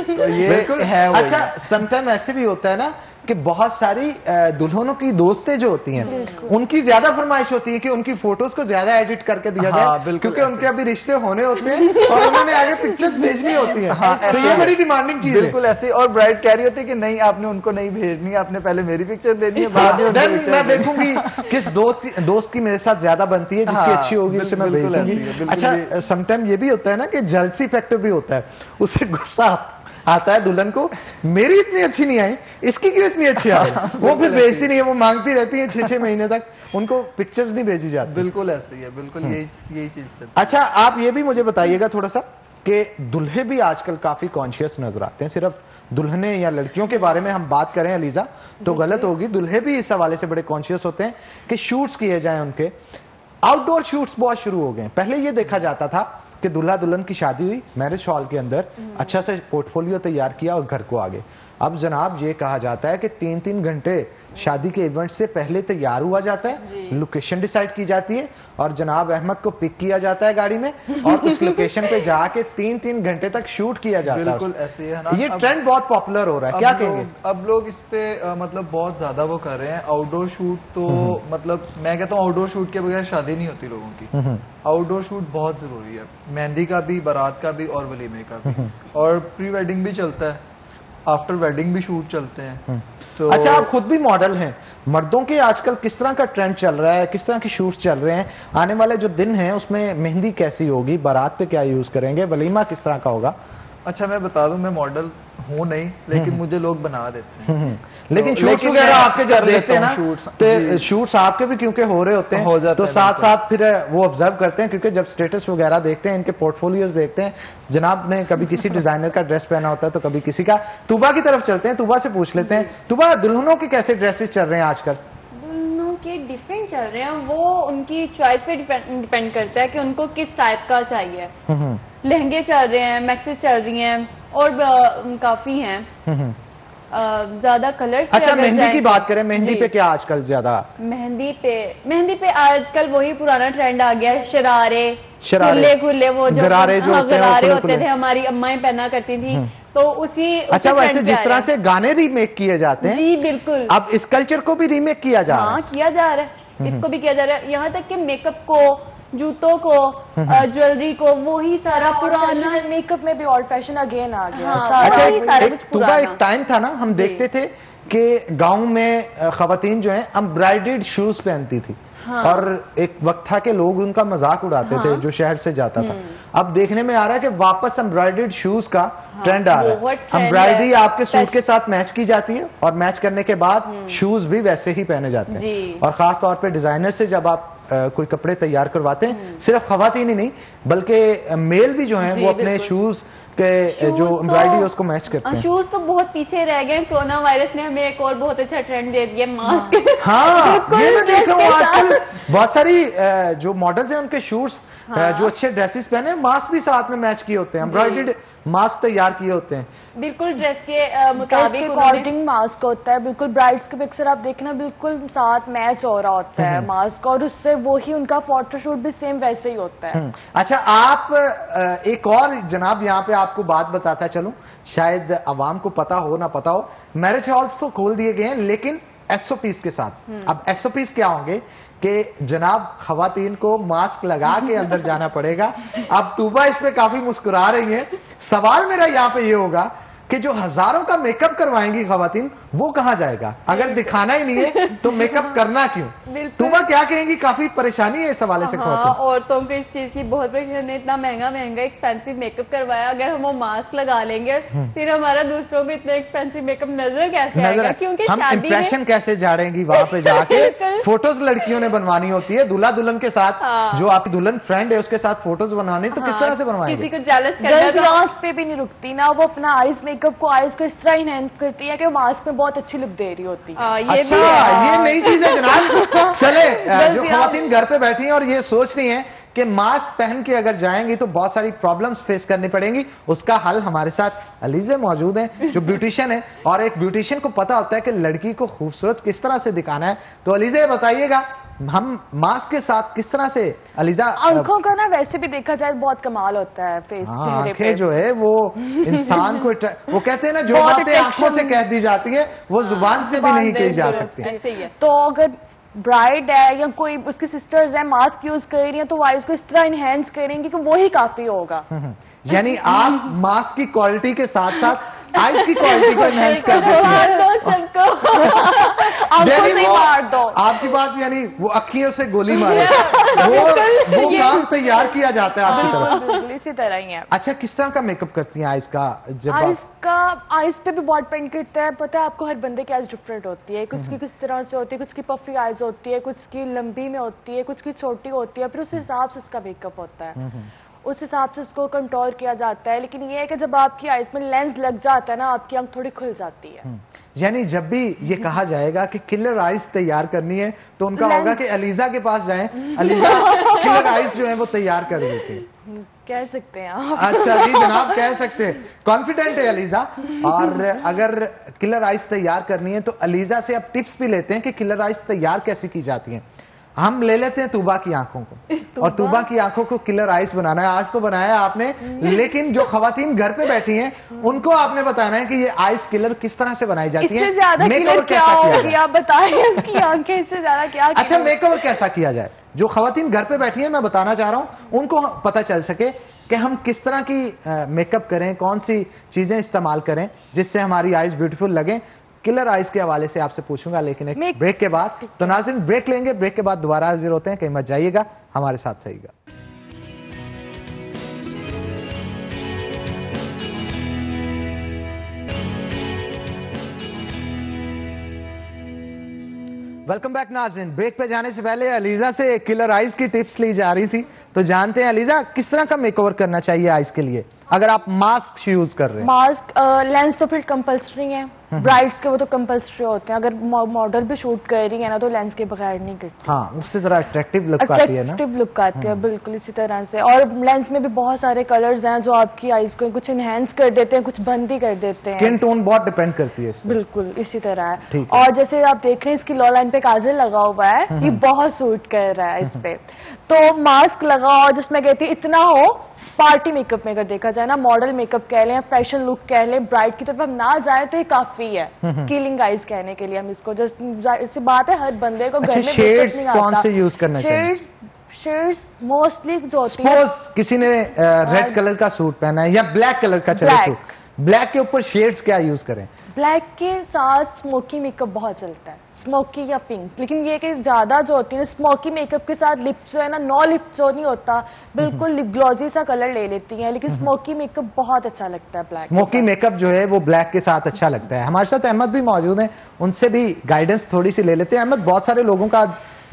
तो ये बिल्कुल है। अच्छा, समटाइम ऐसे भी होता है ना कि बहुत सारी दुल्हनों की दोस्तें जो होती हैं उनकी ज्यादा फरमाइश होती है कि उनकी फोटोज को ज्यादा एडिट करके दिया जाए, क्योंकि उनके अभी रिश्ते होने होते हैं और उन्होंने आगे पिक्चर्स भेजनी होती है। हाँ, तो ये बड़ी डिमांडिंग चीज है। बिल्कुल ऐसे। और ब्राइड कह रही होती है कि नहीं आपने उनको नहीं भेजनी, आपने पहले मेरी पिक्चर देनी है, बाद में मैं देखूंगी किस दोस्त की मेरे साथ ज्यादा बनती है, जिसकी अच्छी होगी उसे मैं भेज दूंगी। अच्छा, समटाइम ये भी होता है ना कि जलसी फैक्टर भी होता है, उससे गुस्सा आता है दुल्हन को, मेरी इतनी अच्छी नहीं आई, इसकी क्यों इतनी अच्छी आई। वो फिर भेजती नहीं है, वो मांगती रहती है 6-6 महीने तक, उनको पिक्चर्स नहीं भेजी जाती। बिल्कुल ऐसे ही है, बिल्कुल यही चीज। अच्छा, आप ये भी मुझे बताइएगा थोड़ा सा कि दुल्हे भी आजकल काफी कॉन्शियस नजर आते हैं। सिर्फ दुल्हने या लड़कियों के बारे में हम बात करें अलीजा तो गलत होगी, दुल्हे भी इस हवाले से बड़े कॉन्शियस होते हैं कि शूट्स किए जाएं उनके। आउटडोर शूट्स बहुत शुरू हो गए। पहले ये देखा जाता था कि दूल्हा दुल्हन की शादी हुई मैरिज हॉल के अंदर, अच्छा से पोर्टफोलियो तैयार किया और घर को आ गए। अब जनाब ये कहा जाता है कि 3-3 घंटे शादी के इवेंट से पहले तैयार हुआ जाता है, लोकेशन डिसाइड की जाती है और जनाब अहमद को पिक किया जाता है गाड़ी में और उस लोकेशन पे जाके 3-3 घंटे तक शूट किया जाता है। बिल्कुल ऐसे ही है ना। ये ट्रेंड बहुत पॉपुलर हो रहा है, क्या कहेंगे? अब लोग इस पे मतलब बहुत ज्यादा वो कर रहे हैं। आउटडोर शूट तो मतलब मैं कहता हूँ आउटडोर शूट के बगैर शादी नहीं होती लोगों की। आउटडोर शूट बहुत जरूरी है, मेहंदी का भी, बारात का भी और वलीमे का भी, और प्री वेडिंग भी चलता है, आफ्टर वेडिंग भी शूट चलते हैं। तो अच्छा, आप खुद भी मॉडल हैं, मर्दों के आजकल किस तरह का ट्रेंड चल रहा है, किस तरह के शूट्स चल रहे हैं? आने वाले जो दिन हैं उसमें मेहंदी कैसी होगी, बारात पे क्या यूज करेंगे, वलीमा किस तरह का होगा? अच्छा मैं बता दूं, मैं मॉडल हूँ नहीं, लेकिन मुझे लोग बना देते हैं। लेकिन तो शूट्स लेकिन वगैरह मैं आपके जब कर देखते हैं लेता ना, हूँ shoots, तो जी। शूट्स आपके भी क्योंकि हो रहे होते हो हैं जाते तो हैं, साथ बिल्कुल। साथ फिर वो ऑब्जर्व करते हैं, क्योंकि जब स्टेटस वगैरह देखते हैं, इनके पोर्टफोलियोज देखते हैं, जनाब ने कभी किसी डिजाइनर का ड्रेस पहना होता है तो कभी किसी का। तुबा की तरफ चलते हैं, तुबा से पूछ लेते हैं, तुबा दुल्हनों के कैसे ड्रेसेस चल रहे हैं आजकल? दोनों के डिफरेंट चल रहे हैं, वो उनकी चॉइस पे डिपेंड करता है कि उनको किस टाइप का चाहिए। लहंगे चल रहे हैं, मैक्सेस चल रही हैं और काफी हैं। ज्यादा कलर्स। अच्छा, मेहंदी की बात करें, मेहंदी पे क्या आजकल ज्यादा? मेहंदी पे आजकल वही पुराना ट्रेंड आ गया है, शरारे खुले वो जो गरारे जो होते हैं, गरारे होते थे, हमारी अम्माएं पहना करती थी, तो उसी अच्छा, वैसे जिस तरह से गाने रीमेक किए जाते हैं, जी बिल्कुल, अब इस कल्चर को भी रीमेक किया जा रहा है। किया जा रहा है, इसको भी किया जा रहा है, यहाँ तक कि मेकअप को, जूतों को, ज्वेलरी को, वही सारा पुराना। मेकअप में भी ओल्ड फैशन अगेन आ गया। अच्छा, सारा कुछ तुबा एक टाइम था ना, हम देखते थे कि गांव में खवातीन जो हैं एम्ब्रॉयडर्ड शूज पहनती थी, और एक वक्त था कि लोग उनका मजाक उड़ाते थे जो शहर से जाता था। अब देखने में आ रहा है कि वापस एम्ब्रॉयडर्ड शूज का ट्रेंड आ रहा है। एम्ब्रॉयडरी आपके सूट के साथ मैच की जाती है, और मैच करने के बाद शूज भी वैसे ही पहने जाते हैं। और खास तौर पे डिजाइनर से जब आप कोई कपड़े तैयार करवाते हैं, सिर्फ खवातीन ही नहीं बल्कि मेल भी जो हैं वो अपने शूज के जो एम्ब्रॉयडरी है उसको मैच करते हैं। शूज तो बहुत पीछे रह गए, कोरोना वायरस ने हमें एक और बहुत अच्छा ट्रेंड दे दिया, मास्क। हाँ, ये मैं देख रहा हूँ आजकल बहुत सारी जो मॉडल्स हैं उनके शूज जो अच्छे ड्रेसेस पहने, मास्क भी साथ में मैच किए होते हैं, एम्ब्रॉयडर्ड मास्क तैयार किए होते हैं। बिल्कुल ड्रेस के मुताबिक अकॉर्डिंग मास्क होता है, बिल्कुल ब्राइड्स के पिक्चर आप देखना बिल्कुल साथ मैच हो रहा होता है मास्क, और उससे वही उनका फोटोशूट भी सेम वैसे ही होता है। अच्छा, आप एक और जनाब यहाँ पे आपको बात बताता चलूं, शायद अवाम को पता हो ना पता हो, मैरिज हॉल्स तो खोल दिए गए हैं लेकिन एसओपीज के साथ। अब एसओपीज क्या होंगे कि जनाब खवातीन को मास्क लगा के अंदर जाना पड़ेगा। अब तुबा इस पे काफी मुस्कुरा रही है। सवाल मेरा यहाँ पे ये होगा कि जो हजारों का मेकअप करवाएंगी खवातीन, वो कहाँ जाएगा? अगर दिखाना ही नहीं है तो मेकअप करना क्यों? तुबा क्या कहेंगी? काफी परेशानी है इस हवाले से खवातीन। औरतों को इस चीज की बहुत परेशानी, इतना महंगा एक्सपेंसिव मेकअप करवाया, अगर हम वो मास्क लगा लेंगे फिर हमारा दूसरों को इतना एक्सपेंसिव मेकअप नजर कैसे आएगा? क्योंकि हम इंप्रेशन कैसे झाड़ेंगी वहां पे जाके? फोटोज लड़कियों ने बनवानी होती है, दूल्हा दुल्हन के साथ, जो आपकी दुल्हन फ्रेंड है उसके साथ फोटोज बनवानी, तो किस तरह से बनवाएंगे? किसी को जेलस करना आंख पे भी नहीं रुकती ना, वो अपना आईज मेकअप को आईज को इस तरह इनहेंस करती है कि मास्क में बहुत अच्छी लुक दे रही होती है। अच्छा, ये नई चीज है जनाब। चले, जो खवातीन घर पे बैठी हैं और ये सोच रही हैं कि मास्क पहन के अगर जाएंगी तो बहुत सारी प्रॉब्लम्स फेस करनी पड़ेंगी, उसका हल हमारे साथ अलीज़े मौजूद हैं जो ब्यूटिशियन है, और एक ब्यूटिशियन को पता होता है कि लड़की को खूबसूरत किस तरह से दिखाना है। तो अलीज़े बताइएगा, हम मास्क के साथ किस तरह से? अलीजा, आंखों का ना वैसे भी देखा जाए बहुत कमाल होता है फेस, चेहरे पे। आंखें जो है वो इंसान को, वो कहते हैं ना, जो बातें आंखों से कह दी जाती है वो जुबान से भी नहीं कही जा सकती। तो अगर ब्राइड है या कोई उसकी सिस्टर्स है मास्क यूज कर रही है तो वाइज को इस तरह इनहेंस करेंगे कि वो ही काफी होगा। यानी आप मास्क की क्वालिटी के साथ साथ आइस की क्वालिटी को एनहेंस कर देती है। मार दो। आपकी बात यानी वो अखियों से गोली मारे, वो काम तैयार किया जाता है आपकी तरफ। इसी तरह ही है। अच्छा, किस तरह का मेकअप करती हैं आइस का? आइस पे भी बहुत डिपेंड करता है। पता है आपको, हर बंदे की आइज डिफरेंट होती है, कुछ की किस तरह से होती है, कुछ की पफी आइज होती है, कुछ की लंबी में होती है, कुछ की छोटी होती है, फिर उस हिसाब से उसका मेकअप होता है, उस हिसाब से उसको कंट्रोल किया जाता है। लेकिन ये है कि जब आपकी आइज में लेंस लग जाता है ना, आपकी आंख थोड़ी खुल जाती है। यानी जब भी ये कहा जाएगा कि किलर आइज तैयार करनी है तो उनका होगा कि अलीजा के पास जाएं, अलीजा किलर आइज जो है वो तैयार कर देते हैं। कह सकते हैं आप। अच्छा जी जनाब, कह सकते हैं, कॉन्फिडेंट है अलीजा। और अगर किलर आइज तैयार करनी है तो अलीजा से अब टिप्स भी लेते हैं कि किलर आइज तैयार कैसे की जाती हैं। हम ले लेते हैं तूबा की आंखों को, और तूबा की आंखों को किलर आइस बनाना है। आज तो बनाया आपने, लेकिन जो खवातीन घर पे बैठी हैं उनको आपने बताना है कि ये आइस किलर किस तरह से बनाई जाती है। इससे ज्यादा किलर क्या होगी आप बताइए, उसकी आंखें इससे ज्यादा क्या? अच्छा, मेकओवर कैसा किया जाए? जो खवातीन घर पे बैठी हैं, मैं बताना चाह रहा हूं, उनको पता चल सके कि हम किस तरह की मेकअप करें, कौन सी चीजें इस्तेमाल करें जिससे हमारी आइज ब्यूटीफुल लगे। किलर आइज के हवाले से आपसे पूछूंगा, लेकिन एक ब्रेक के बाद। तो नाज़रीन, ब्रेक लेंगे, ब्रेक के बाद दोबारा हाजिर होते हैं। कहीं मत जाइएगा, हमारे साथ रहिएगा। वेलकम बैक नाज़रीन। ब्रेक पे जाने से पहले अलीजा से किलर आइज की टिप्स ली जा रही थी, तो जानते हैं अलीजा किस तरह का मेकओवर करना चाहिए आइज के लिए अगर आप मास्क यूज कर रहे हैं। मास्क लेंस तो फिर कंपलसरी है, ब्राइड्स के वो तो कंपलसरी होते हैं। अगर मॉडल भी शूट कर रही है ना तो लेंस के बगैर नहीं करती। हाँ, उससे जरा अट्रैक्टिव लुक आती है ना। अट्रैक्टिव लुक आती है, बिल्कुल इसी तरह से। और लेंस में भी बहुत सारे कलर्स हैं जो आपकी आईज को कुछ इनहेंस कर देते हैं, कुछ बंद भी कर देते हैं। स्किन टोन बहुत डिपेंड करती है इस पे। बिल्कुल इसी तरह है। ठीक है। और जैसे आप देख रहे हैं इसकी लॉ लाइन पे काजल लगा हुआ है, ये बहुत सूट कर रहा है इस पे। तो मास्क लगाओ जिसमें कहती है इतना हो पार्टी मेकअप में, अगर देखा जाए ना, मॉडल मेकअप कह लें, फैशन लुक कह लें, ब्राइड की तरफ हम ना जाए तो ये काफी है। किलिंग आइज कहने के लिए हम इसको, जैसे बात है हर बंदे को घर में शेड्स कौन से यूज करना चाहिए? शेड्स मोस्टली जो होती है, सपोज किसी ने रेड कलर का सूट पहना है या ब्लैक कलर का चले सूट, ब्लैक के ऊपर शेड्स क्या यूज करें? ब्लैक के साथ स्मोकी मेकअप बहुत चलता है, स्मोकी या पिंक। लेकिन ये कि ज्यादा जो होती है स्मोकी मेकअप के साथ लिप जो है ना, नो लिप जो नहीं होता, बिल्कुल लिप ग्लॉजी सा कलर ले लेती हैं। लेकिन स्मोकी मेकअप बहुत अच्छा लगता है ब्लैक। स्मोकी मेकअप जो है वो ब्लैक के साथ अच्छा लगता है। हमारे साथ अहमद भी मौजूद हैं, उनसे भी गाइडेंस थोड़ी सी ले लेते हैं। अहमद, बहुत सारे लोगों का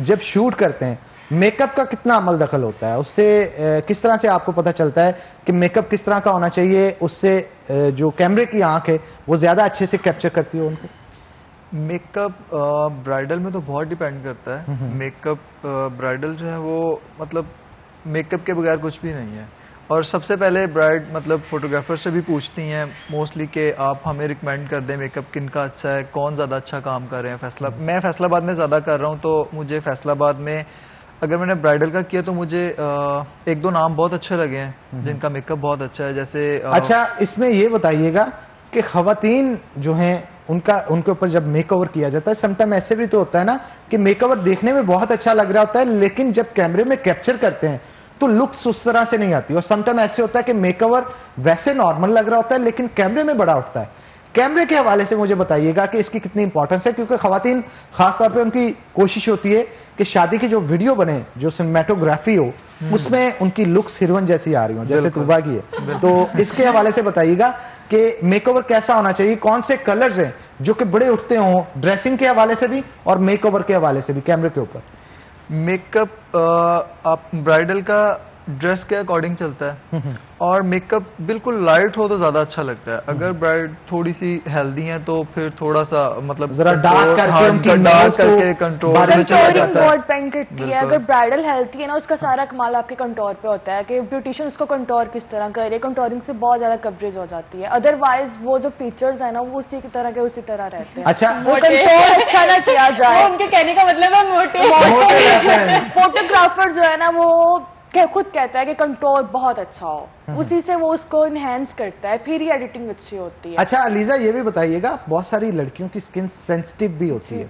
जब शूट करते हैं मेकअप का कितना अमल दखल होता है, उससे किस तरह से आपको पता चलता है कि मेकअप किस तरह का होना चाहिए, उससे जो कैमरे की आंख है वो ज्यादा अच्छे से कैप्चर करती हो उनको? मेकअप ब्राइडल में तो बहुत डिपेंड करता है। मेकअप ब्राइडल जो है वो मतलब मेकअप के बगैर कुछ भी नहीं है। और सबसे पहले ब्राइड मतलब फोटोग्राफर से भी पूछती हैं मोस्टली कि आप हमें रिकमेंड कर दें मेकअप किनका अच्छा है, कौन ज़्यादा अच्छा काम कर रहे हैं। मैं फैसलाबाद में ज़्यादा कर रहा हूँ, तो मुझे फैसलाबाद में अगर मैंने ब्राइडल का किया तो मुझे एक दो नाम बहुत अच्छे लगे हैं जिनका मेकअप बहुत अच्छा है। जैसे अच्छा, इसमें ये बताइएगा कि खवातीन जो हैं उनके ऊपर जब मेकओवर किया जाता है, समटाइम ऐसे भी तो होता है ना कि मेकओवर देखने में बहुत अच्छा लग रहा होता है, लेकिन जब कैमरे में कैप्चर करते हैं तो लुक्स उस तरह से नहीं आती। और समटाइम ऐसे होता है कि मेकओवर वैसे नॉर्मल लग रहा होता है लेकिन कैमरे में बड़ा उठता है। कैमरे के हवाले से मुझे बताइएगा कि इसकी कितनी इंपॉर्टेंस है, क्योंकि खवातीन खासतौर पे उनकी कोशिश होती है कि शादी की जो वीडियो बने, जो सिनेमेटोग्राफी हो, उसमें उनकी लुक्स हीरोइन जैसी आ रही हो, जैसे तूबा की है। तो इसके हवाले से बताइएगा कि मेकओवर कैसा होना चाहिए, कौन से कलर्स हैं जो कि बड़े उठते हों, ड्रेसिंग के हवाले से भी और मेकओवर के हवाले से भी कैमरे के ऊपर? मेकअप आप ब्राइडल का ड्रेस के अकॉर्डिंग चलता है और मेकअप बिल्कुल लाइट हो तो ज्यादा अच्छा लगता है। अगर ब्राइड थोड़ी सी हेल्दी है तो फिर थोड़ा सा मतलब जरा डार्क करके उनकी डार्क करके कंट्रोल में चला जाता है। बहुत पेंट करती है। अगर ब्राइडल हेल्थी है ना, उसका सारा कमाल आपके कंटोर पे होता है कि ब्यूटिशियन उसको कंटोर किस तरह करे। कंटोरिंग से बहुत ज्यादा कवरेज हो जाती है, अदरवाइज वो जो फीचर्स है ना वो उसी की तरह के उसी तरह रहते हैं। अच्छा, वो कंट्रोल अच्छा ना किया जाए। उनके कहने का मतलब है मोटे। फोटोग्राफर जो है ना वो खुद कहता है कि कंट्रोल बहुत अच्छा हो, उसी से वो उसको इनहेंस करता है, फिर ही एडिटिंग अच्छी होती है। अच्छा अलीजा, ये भी बताइएगा, बहुत सारी लड़कियों की स्किन सेंसिटिव भी होती है,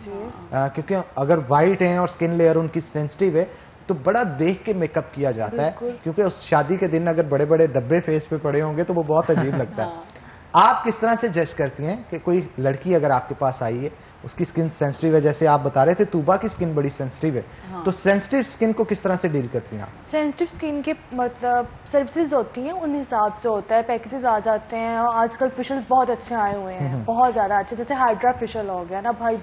क्योंकि अगर वाइट है और स्किन लेयर उनकी सेंसिटिव है तो बड़ा देख के मेकअप किया जाता है, क्योंकि उस शादी के दिन अगर बड़े बड़े धब्बे फेस पे पड़े होंगे तो वो बहुत अजीब लगता है। आप किस तरह से जज करती हैं कि कोई लड़की अगर आपके पास आई है, उसकी स्किन सेंसिटिव है, जैसे आप बता रहे थे तूबा की स्किन बड़ी सेंसिटिव है, तो सेंसिटिव स्किन को किस तरह से डील करती हैं आप? सेंसिटिव स्किन के मतलब सर्विसेज होती हैं, उन हिसाब से होता है, पैकेजेस आ जाते हैं। आजकल फेशियल्स बहुत अच्छे आए हुए हैं, बहुत ज्यादा अच्छे, जैसे हाइड्रा फेशियल हो गया ना भाई,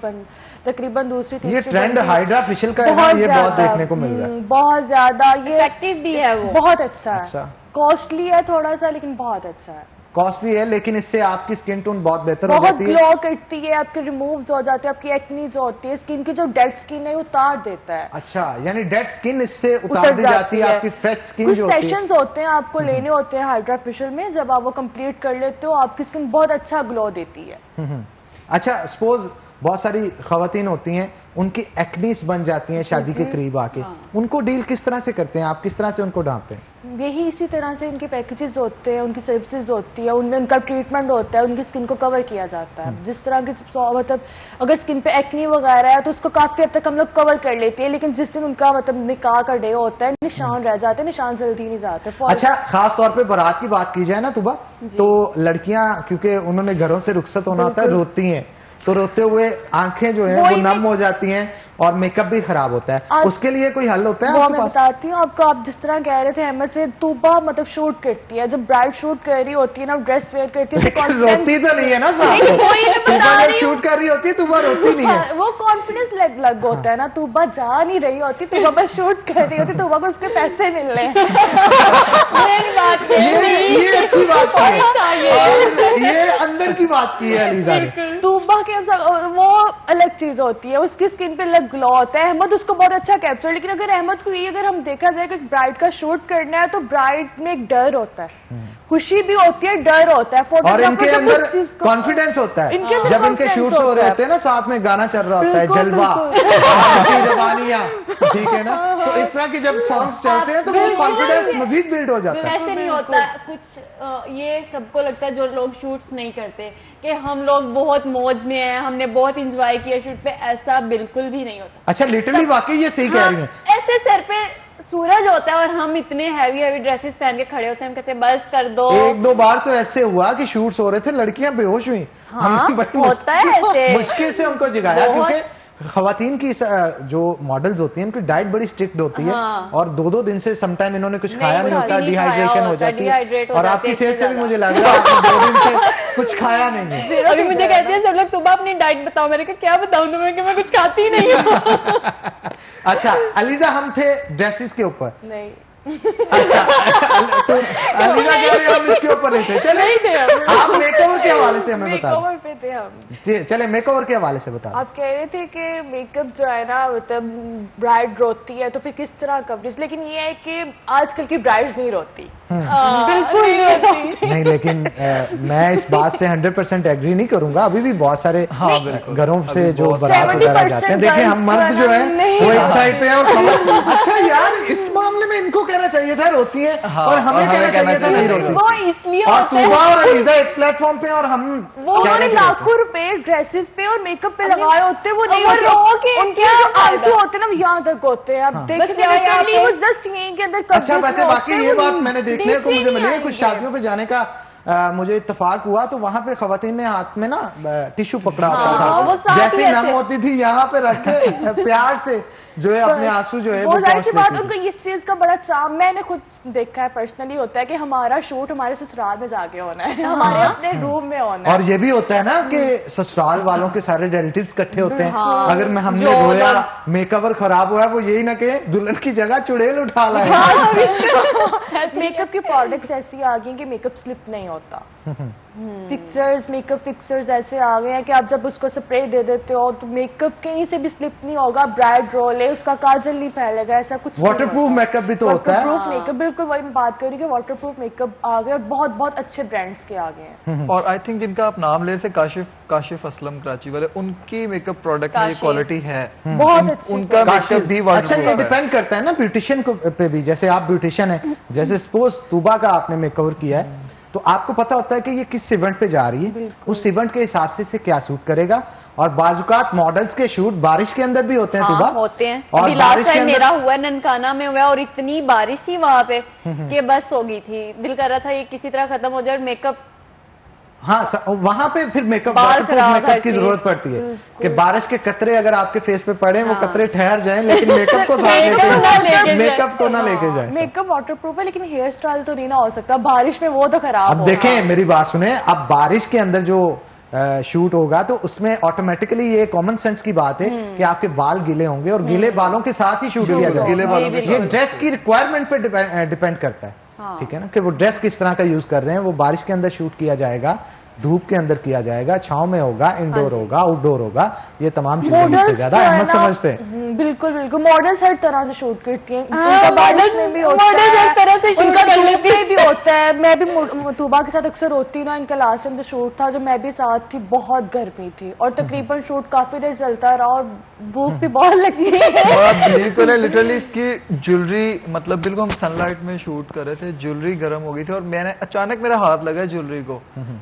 तकरीबन दूसरी तीसरी। ये ट्रेंड हाइड्रा फेशियल का है ना, ये बहुत देखने को मिल रहा है, बहुत ज्यादा। ये इफेक्टिव भी है, वो बहुत अच्छा है, कॉस्टली है थोड़ा सा लेकिन बहुत अच्छा है। कॉस्टली है लेकिन इससे आपकी स्किन टोन बहुत बेहतर हो बहुत जाती है, ग्लो करती है, आपके रिमूव्स हो जाते हैं, आपकी एक्नी जो होती है स्किन की, जो डेड स्किन है उतार देता है। अच्छा, यानी डेड स्किन इससे उतार दी जाती है, आपकी फ्रेश स्किन जो होती है। कुछ सेशंस होते हैं आपको लेने होते हैं हाइड्रा फेशियल में, जब आप वो कंप्लीट कर लेते हो आपकी स्किन बहुत अच्छा ग्लो देती है। अच्छा, सपोज बहुत सारी खवातीन होती हैं, उनकी एक्नीस बन जाती हैं शादी के करीब आके, उनको डील किस तरह से करते हैं आप, किस तरह से उनको डांटते हैं? यही इसी तरह से उनके पैकेजेस होते हैं, उनकी सर्विसेज होती है, उनमें उनका ट्रीटमेंट होता है, उनकी स्किन को कवर किया जाता है। जिस तरह की मतलब अगर स्किन पे एक्नी वगैरह है तो उसको काफी हद तक हम लोग कवर कर लेते हैं, लेकिन जिस दिन उनका मतलब निकाह का डे होता है निशान रह जाते हैं, निशान जल्दी नहीं जाते। अच्छा, खास तौर पे बारात की बात की जाए ना तुबा, तो लड़कियां क्योंकि उन्होंने घरों से रुखसत होना होता है, रोती हैं, तो रोते हुए आंखें जो हैं वो नम हो जाती हैं, और मेकअप भी खराब होता है, उसके लिए कोई हल होता है वो आपके मैं पास? बताती हूँ आपको। आप जिस तरह कह रहे थे अहमद से, तूबा मतलब शूट करती है, जब ब्राइड शूट कर रही होती है ना, ड्रेस वेयर करती है तो रोती तो नहीं है ना साहब? तूबा जब शूट कर रही होती है तूबा रोती नहीं है। वो कॉन्फिडेंस लग होता है ना, तूबा जा नहीं रही होती, तूबा बस शूट कर रही होती, तूबा को उसके पैसे मिल रहे हैं। ये अच्छी बात की है, और ये अंदर की बात की है अलीजा ने। तूबा के वो अलग चीज होती है, उसकी स्किन पे अलग ग्लो होता है। अहमद उसको बहुत अच्छा कैप्चर, लेकिन अगर अहमद को ये अगर हम देखा जाए कि ब्राइड का शूट करना है तो ब्राइड में एक डर होता है, खुशी भी होती है, डर होता है, और इनके अंदर कॉन्फिडेंस होता है। जब इनके शूट्स हो रहे होते हैं ना, साथ में गाना चल रहा होता है, जलवा, रवानिया, ठीक है ना, तो इस तरह के जब सॉन्ग्स चलते हैं तो वो कॉन्फिडेंस मजीद बिल्ड हो जाता है। ऐसे नहीं होता कुछ, ये सबको लगता है जो लोग शूट्स नहीं करते कि हम लोग बहुत मौज में हैं, हमने बहुत इंजॉय किया शूट पे, ऐसा बिल्कुल भी नहीं होता। अच्छा, लिटरली वाकई ये सही कह रही हैं। ऐसे सर पे सूरज होता है और हम इतने हैवी ड्रेसेस पहन के खड़े होते हैं, हम कहते हैं बस कर दो। एक दो बार तो ऐसे हुआ कि शूट्स हो रहे थे, लड़कियां बेहोश हुई। हाँ, बड़ी होता है ऐसे। मुश्किल से उनको जगाया, क्योंकि खवातीन की जो मॉडल्स होती हैं उनकी डाइट बड़ी स्ट्रिक्ट होती है, और 2-2 दिन से समटाइम इन्होंने कुछ खाया नहीं होता, डिहाइड्रेशन हो जाती है। और आपकी सेहत से भी मुझे लग रहा है आपने 2 दिन से कुछ खाया नहीं है। अभी मुझे कहते हैं सब लोग सुबह अपनी डाइट बताओ, मैंने कहा क्या बताऊं तुम्हें कि मैं कुछ खाती नहीं हूँ। अच्छा अलीजा, हम थे ड्रेसेस के ऊपर। नहीं, अच्छा तो अलीजा कह रहे हैं हम इसके ऊपर नहीं थे। चले आप मेकओवर के हवाले से हमें बता मेकओवर पे थे हम। जी, चले मेकओवर के हवाले से बता। आप कह रहे थे कि मेकअप जो है ना, मतलब ब्राइड रोती है तो फिर किस तरह कवरेज, लेकिन ये है कि आजकल की ब्राइड्स नहीं रोती, बिल्कुल नहीं रोती। नहीं, लेकिन मैं इस बात से 100% एग्री नहीं करूंगा। अभी भी बहुत सारे घरों से जो बारात वगैरह जाते हैं, देखिए हम मर्द जो है वो एक साइड पे है और अच्छा यार इस मामले में इनको कहना चाहिए था रोती है, और हमें कहना चाहिए था नहीं रोती। वो इसलिए और तूबा और अलीजा एक प्लेटफॉर्म पे और हम उन्होंने लाखों रुपए ड्रेसेस पे और मेकअप पे लगाए होते हैं, वो नहीं होते, उनके जो आंसू होते हैं ना यहाँ तक होते हैं। अब देखिए वो जस्ट यहीं के अंदर। अच्छा, वैसे बाकी ये बात मैंने देखने को मुझे मिली है, कुछ शादियों पे जाने का मुझे इत्तेफाक हुआ तो वहां पे खवातीन ने हाथ में ना टिश्यू पकड़ा होता था, जैसे नम होती थी यहाँ पे रख के प्यार से जो है अपने आंसू जो है वो जाहिर सी बात, उनको इस चीज का बड़ा चाम, मैंने खुद देखा है पर्सनली, होता है कि हमारा शूट हमारे ससुराल में जाके होना है, हमारे अपने रूम में होना है। और ये भी होता है ना कि ससुराल वालों के सारे रिलेटिव्स इकट्ठे होते हैं। अगर हमने रोया, मेकअवर खराब हुआ, वो यही ना कि दुल्हन की जगह चुड़ैल उठा लाए। मेकअप की प्रोडक्ट्स ऐसी आ गई कि मेकअप स्लिप नहीं होता। फिक्सर्स, मेकअप फिक्सर्स ऐसे आ गए हैं कि आप जब उसको स्प्रे दे देते हो तो मेकअप कहीं से भी स्लिप नहीं होगा, ब्राइड रोल है, उसका काजल नहीं फैलेगा, ऐसा कुछ। वाटरप्रूफ मेकअप भी तो होता है। वाटरप्रूफ मेकअप, बिल्कुल वही मैं बात कर रही हूँ कि वाटरप्रूफ मेकअप आ गए और बहुत बहुत अच्छे ब्रांड्स के आ गए हैं। और आई थिंक जिनका आप नाम ले रहे थे, काशिफ असलम कराची वाले, उनकी मेकअप प्रोडक्ट में ये क्वालिटी है बहुत अच्छी। उनका मेकअप भी अच्छा, ये डिपेंड करता है ना ब्यूटिशियन पे भी। जैसे आप ब्यूटिशियन है, जैसे सपोज तूबा का आपने मेकओवर किया है तो आपको पता होता है कि ये किस इवेंट पे जा रही है, उस इवेंट के हिसाब से इसे क्या सूट करेगा। और बाजुकात मॉडल्स के शूट बारिश के अंदर भी होते हैं। हाँ, होते हैं। और बारिश के अंदर मेरा हुआ ननकाना में हुआ और इतनी बारिश थी वहां पे कि बस हो गई थी, दिल कर रहा था ये किसी तरह खत्म हो जाए। मेकअप, हाँ, वहां पे फिर मेकअप मेकअप की जरूरत पड़ती है कि बारिश के कतरे अगर आपके फेस पे पड़े, वो कतरे ठहर जाएं, लेकिन मेकअप को साथ लेके जाए, मेकअप को ना लेके जाए। मेकअप वाटरप्रूफ है, लेकिन हेयर स्टाइल तो नहीं ना हो सकता बारिश में, वो तो खराब। अब देखें, मेरी बात सुने, अब बारिश के अंदर जो शूट होगा तो उसमें ऑटोमेटिकली ये कॉमन सेंस की बात है कि आपके बाल गीले होंगे और गीले बालों के साथ ही शूट किया जाएगा। गीले बालों ये ड्रेस की रिक्वायरमेंट पे डिपेंड करता है, ठीक है ना, कि वो ड्रेस किस तरह का यूज कर रहे हैं। वो बारिश के अंदर शूट किया जाएगा, धूप के अंदर किया जाएगा, छांव में होगा, इंडोर होगा, आउटडोर होगा, ये तमाम चीजें से ज्यादा अहमद समझते हैं। बिल्कुल बिल्कुल, मॉडल्स हर तरह से शूट करती हैं, उनका बारिश में भी होता है, हर तरह से उनका धूप में भी होता है। मैं भी तूबा के साथ अक्सर होती हूँ ना, इनका लास्ट टाइम जो शूट था, जो मैं भी साथ थी, बहुत गर्मी थी और तकरीबन शूट काफी देर चलता रहा और भूख भी बहुत लगी है। बिल्कुल है, लिटरली इसकी ज्वेलरी, मतलब बिल्कुल हम सनलाइट में शूट कर रहे थे, ज्वेलरी गर्म हो गई थी और मैंने अचानक मेरा हाथ लगा ज्वेलरी को,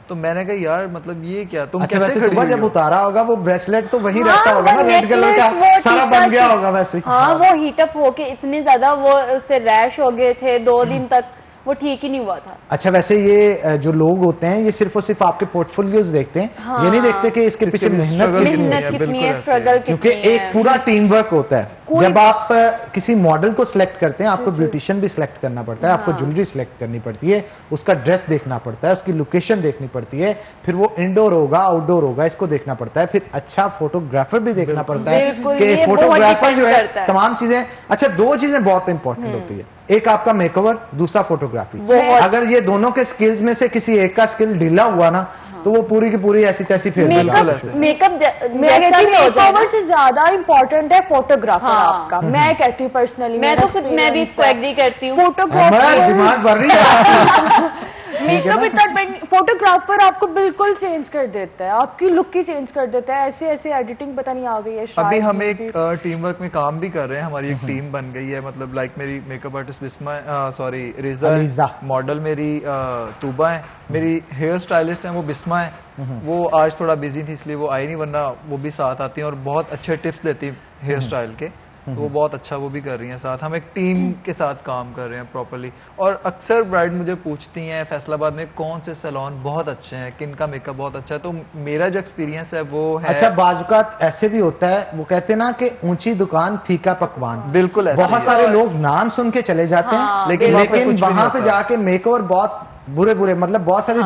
तो मैंने कहा यार मतलब ये क्या, तुम अच्छा, कैसे वैसे जब उतारा होगा वो ब्रेसलेट तो वही रहता होगा ना, रेड कलर का सारा बन गया होगा वैसे। हाँ, वो हीटअप होके इतने ज्यादा वो उससे रैश हो गए थे 2 दिन तक, वो ठीक ही नहीं हुआ था। अच्छा, वैसे ये जो लोग होते हैं ये सिर्फ और सिर्फ आपके पोर्टफोलियोज देखते हैं, हाँ। ये नहीं देखते कि इसके पीछे मेहनत कितनी है, स्ट्रगल कितनी क्योंकि है। एक पूरा टीम वर्क होता है। जब आप किसी मॉडल को सिलेक्ट करते हैं, आपको ब्यूटिशियन भी सिलेक्ट करना पड़ता है, आपको ज्वेलरी सिलेक्ट करनी पड़ती है, उसका ड्रेस देखना पड़ता है, उसकी लोकेशन देखनी पड़ती है, फिर वो इंडोर होगा आउटडोर होगा इसको देखना पड़ता है, फिर अच्छा फोटोग्राफर भी देखना पड़ता है कि फोटोग्राफर जो है तमाम चीजें। अच्छा, दो चीजें बहुत इंपॉर्टेंट होती है, एक आपका मेकओवर, दूसरा फोटोग्राफी। अगर ये दोनों के स्किल्स में से किसी एक का स्किल ढीला हुआ ना तो वो पूरी की पूरी ऐसी तैसी फेल मेकअप मेकओवर से ज्यादा इंपॉर्टेंट है फोटोग्राफर आपका। मैं कहती हूँ पर्सनली, मैं भी इसको एग्री करती हूँ। फोटोग्राफर डिमांड बढ़ रही है। मेकअप इतना, फोटोग्राफर आपको बिल्कुल चेंज कर देता है, आपकी लुक ही चेंज कर देता है। ऐसे ऐसे एडिटिंग पता नहीं आ गई है। अभी हम एक टीम वर्क में काम भी कर रहे हैं, हमारी एक टीम बन गई है। मतलब लाइक मेरी मेकअप आर्टिस्ट बिस्मा, सॉरी रिजा, मॉडल मेरी तूबा है, मेरी हेयर स्टाइलिस्ट है वो बिस्मा है। वो आज थोड़ा बिजी थी इसलिए वो आई नहीं, वरना वो भी साथ आती हैं और बहुत अच्छे टिप्स देती हैं हेयर स्टाइल के। तो वो बहुत अच्छा वो भी कर रही हैं साथ। हम एक टीम के साथ काम कर रहे हैं प्रॉपर्ली। और अक्सर ब्राइड मुझे पूछती हैं फैसलाबाद में कौन से सैलून बहुत अच्छे हैं, किन का मेकअप बहुत अच्छा है। तो मेरा जो एक्सपीरियंस है वो है। अच्छा, बाजुकात ऐसे भी होता है, वो कहते हैं ना कि ऊंची दुकान फीका पकवान। बिल्कुल, बहुत सारे लोग नाम सुन के चले जाते हैं, लेकिन वहां पे जाके मेकओवर बहुत बुरे बुरे, मतलब बहुत सारी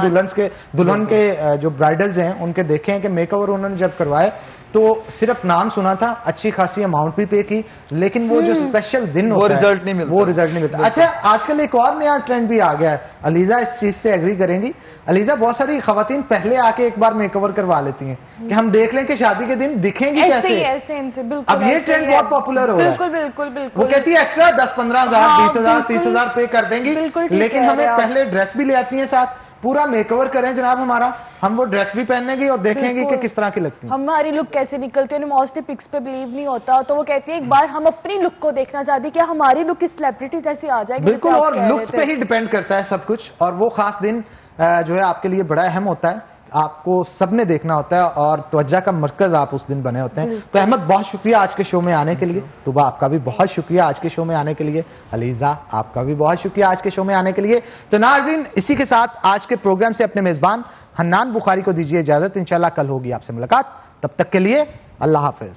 दुल्हन के जो ब्राइडल्स हैं उनके देखे हैं कि मेकओवर उन्होंने जब करवाए तो सिर्फ नाम सुना था, अच्छी खासी अमाउंट भी पे की, लेकिन वो जो स्पेशल दिन वो रिजल्ट नहीं मिलता, वो रिजल्ट नहीं मिलता। अच्छा, आजकल एक और नया ट्रेंड भी आ गया है, अलीजा इस चीज से एग्री करेंगी। अलीजा, बहुत सारी खवातीन पहले आके एक बार मेकओवर करवा लेती हैं कि हम देख लें कि शादी के दिन दिखेंगी कैसे। ऐसे बिल्कुल। अब ये ट्रेंड बहुत पॉपुलर हो रहा है। बिल्कुल। वो कहती है एक्स्ट्रा 10-15 हज़ार, 20,000, 30,000 पे कर देंगी, लेकिन हमें पहले ड्रेस भी ले आती है साथ, पूरा मेकओवर करें जनाब हमारा, हम वो ड्रेस भी पहनेंगे और देखेंगे कि किस तरह की लगती है, हमारी लुक कैसे निकलती है। मोस्टली पिक्स पे बिलीव नहीं होता, तो वो कहती है एक बार हम अपनी लुक को देखना चाहती है कि हमारी लुक इस सेलिब्रिटी जैसी आ जाएगी। बिल्कुल, और लुक्स पे ही डिपेंड करता है सब कुछ। और वो खास दिन जो है आपके लिए बड़ा अहम होता है, आपको सबने देखना होता है और तवज्जो का मरकज आप उस दिन बने होते हैं। तो अहमद, बहुत शुक्रिया आज के शो में आने के लिए। तुबा, आपका भी बहुत शुक्रिया आज के शो में आने के लिए। अलीजा, आपका भी बहुत शुक्रिया आज के शो में आने के लिए। तो नाज़रीन, इसी के साथ आज के प्रोग्राम से अपने मेजबान हन्नान बुखारी को दीजिए इजाजत। इंशाल्लाह कल होगी आपसे मुलाकात, तब तक के लिए अल्लाह हाफिज।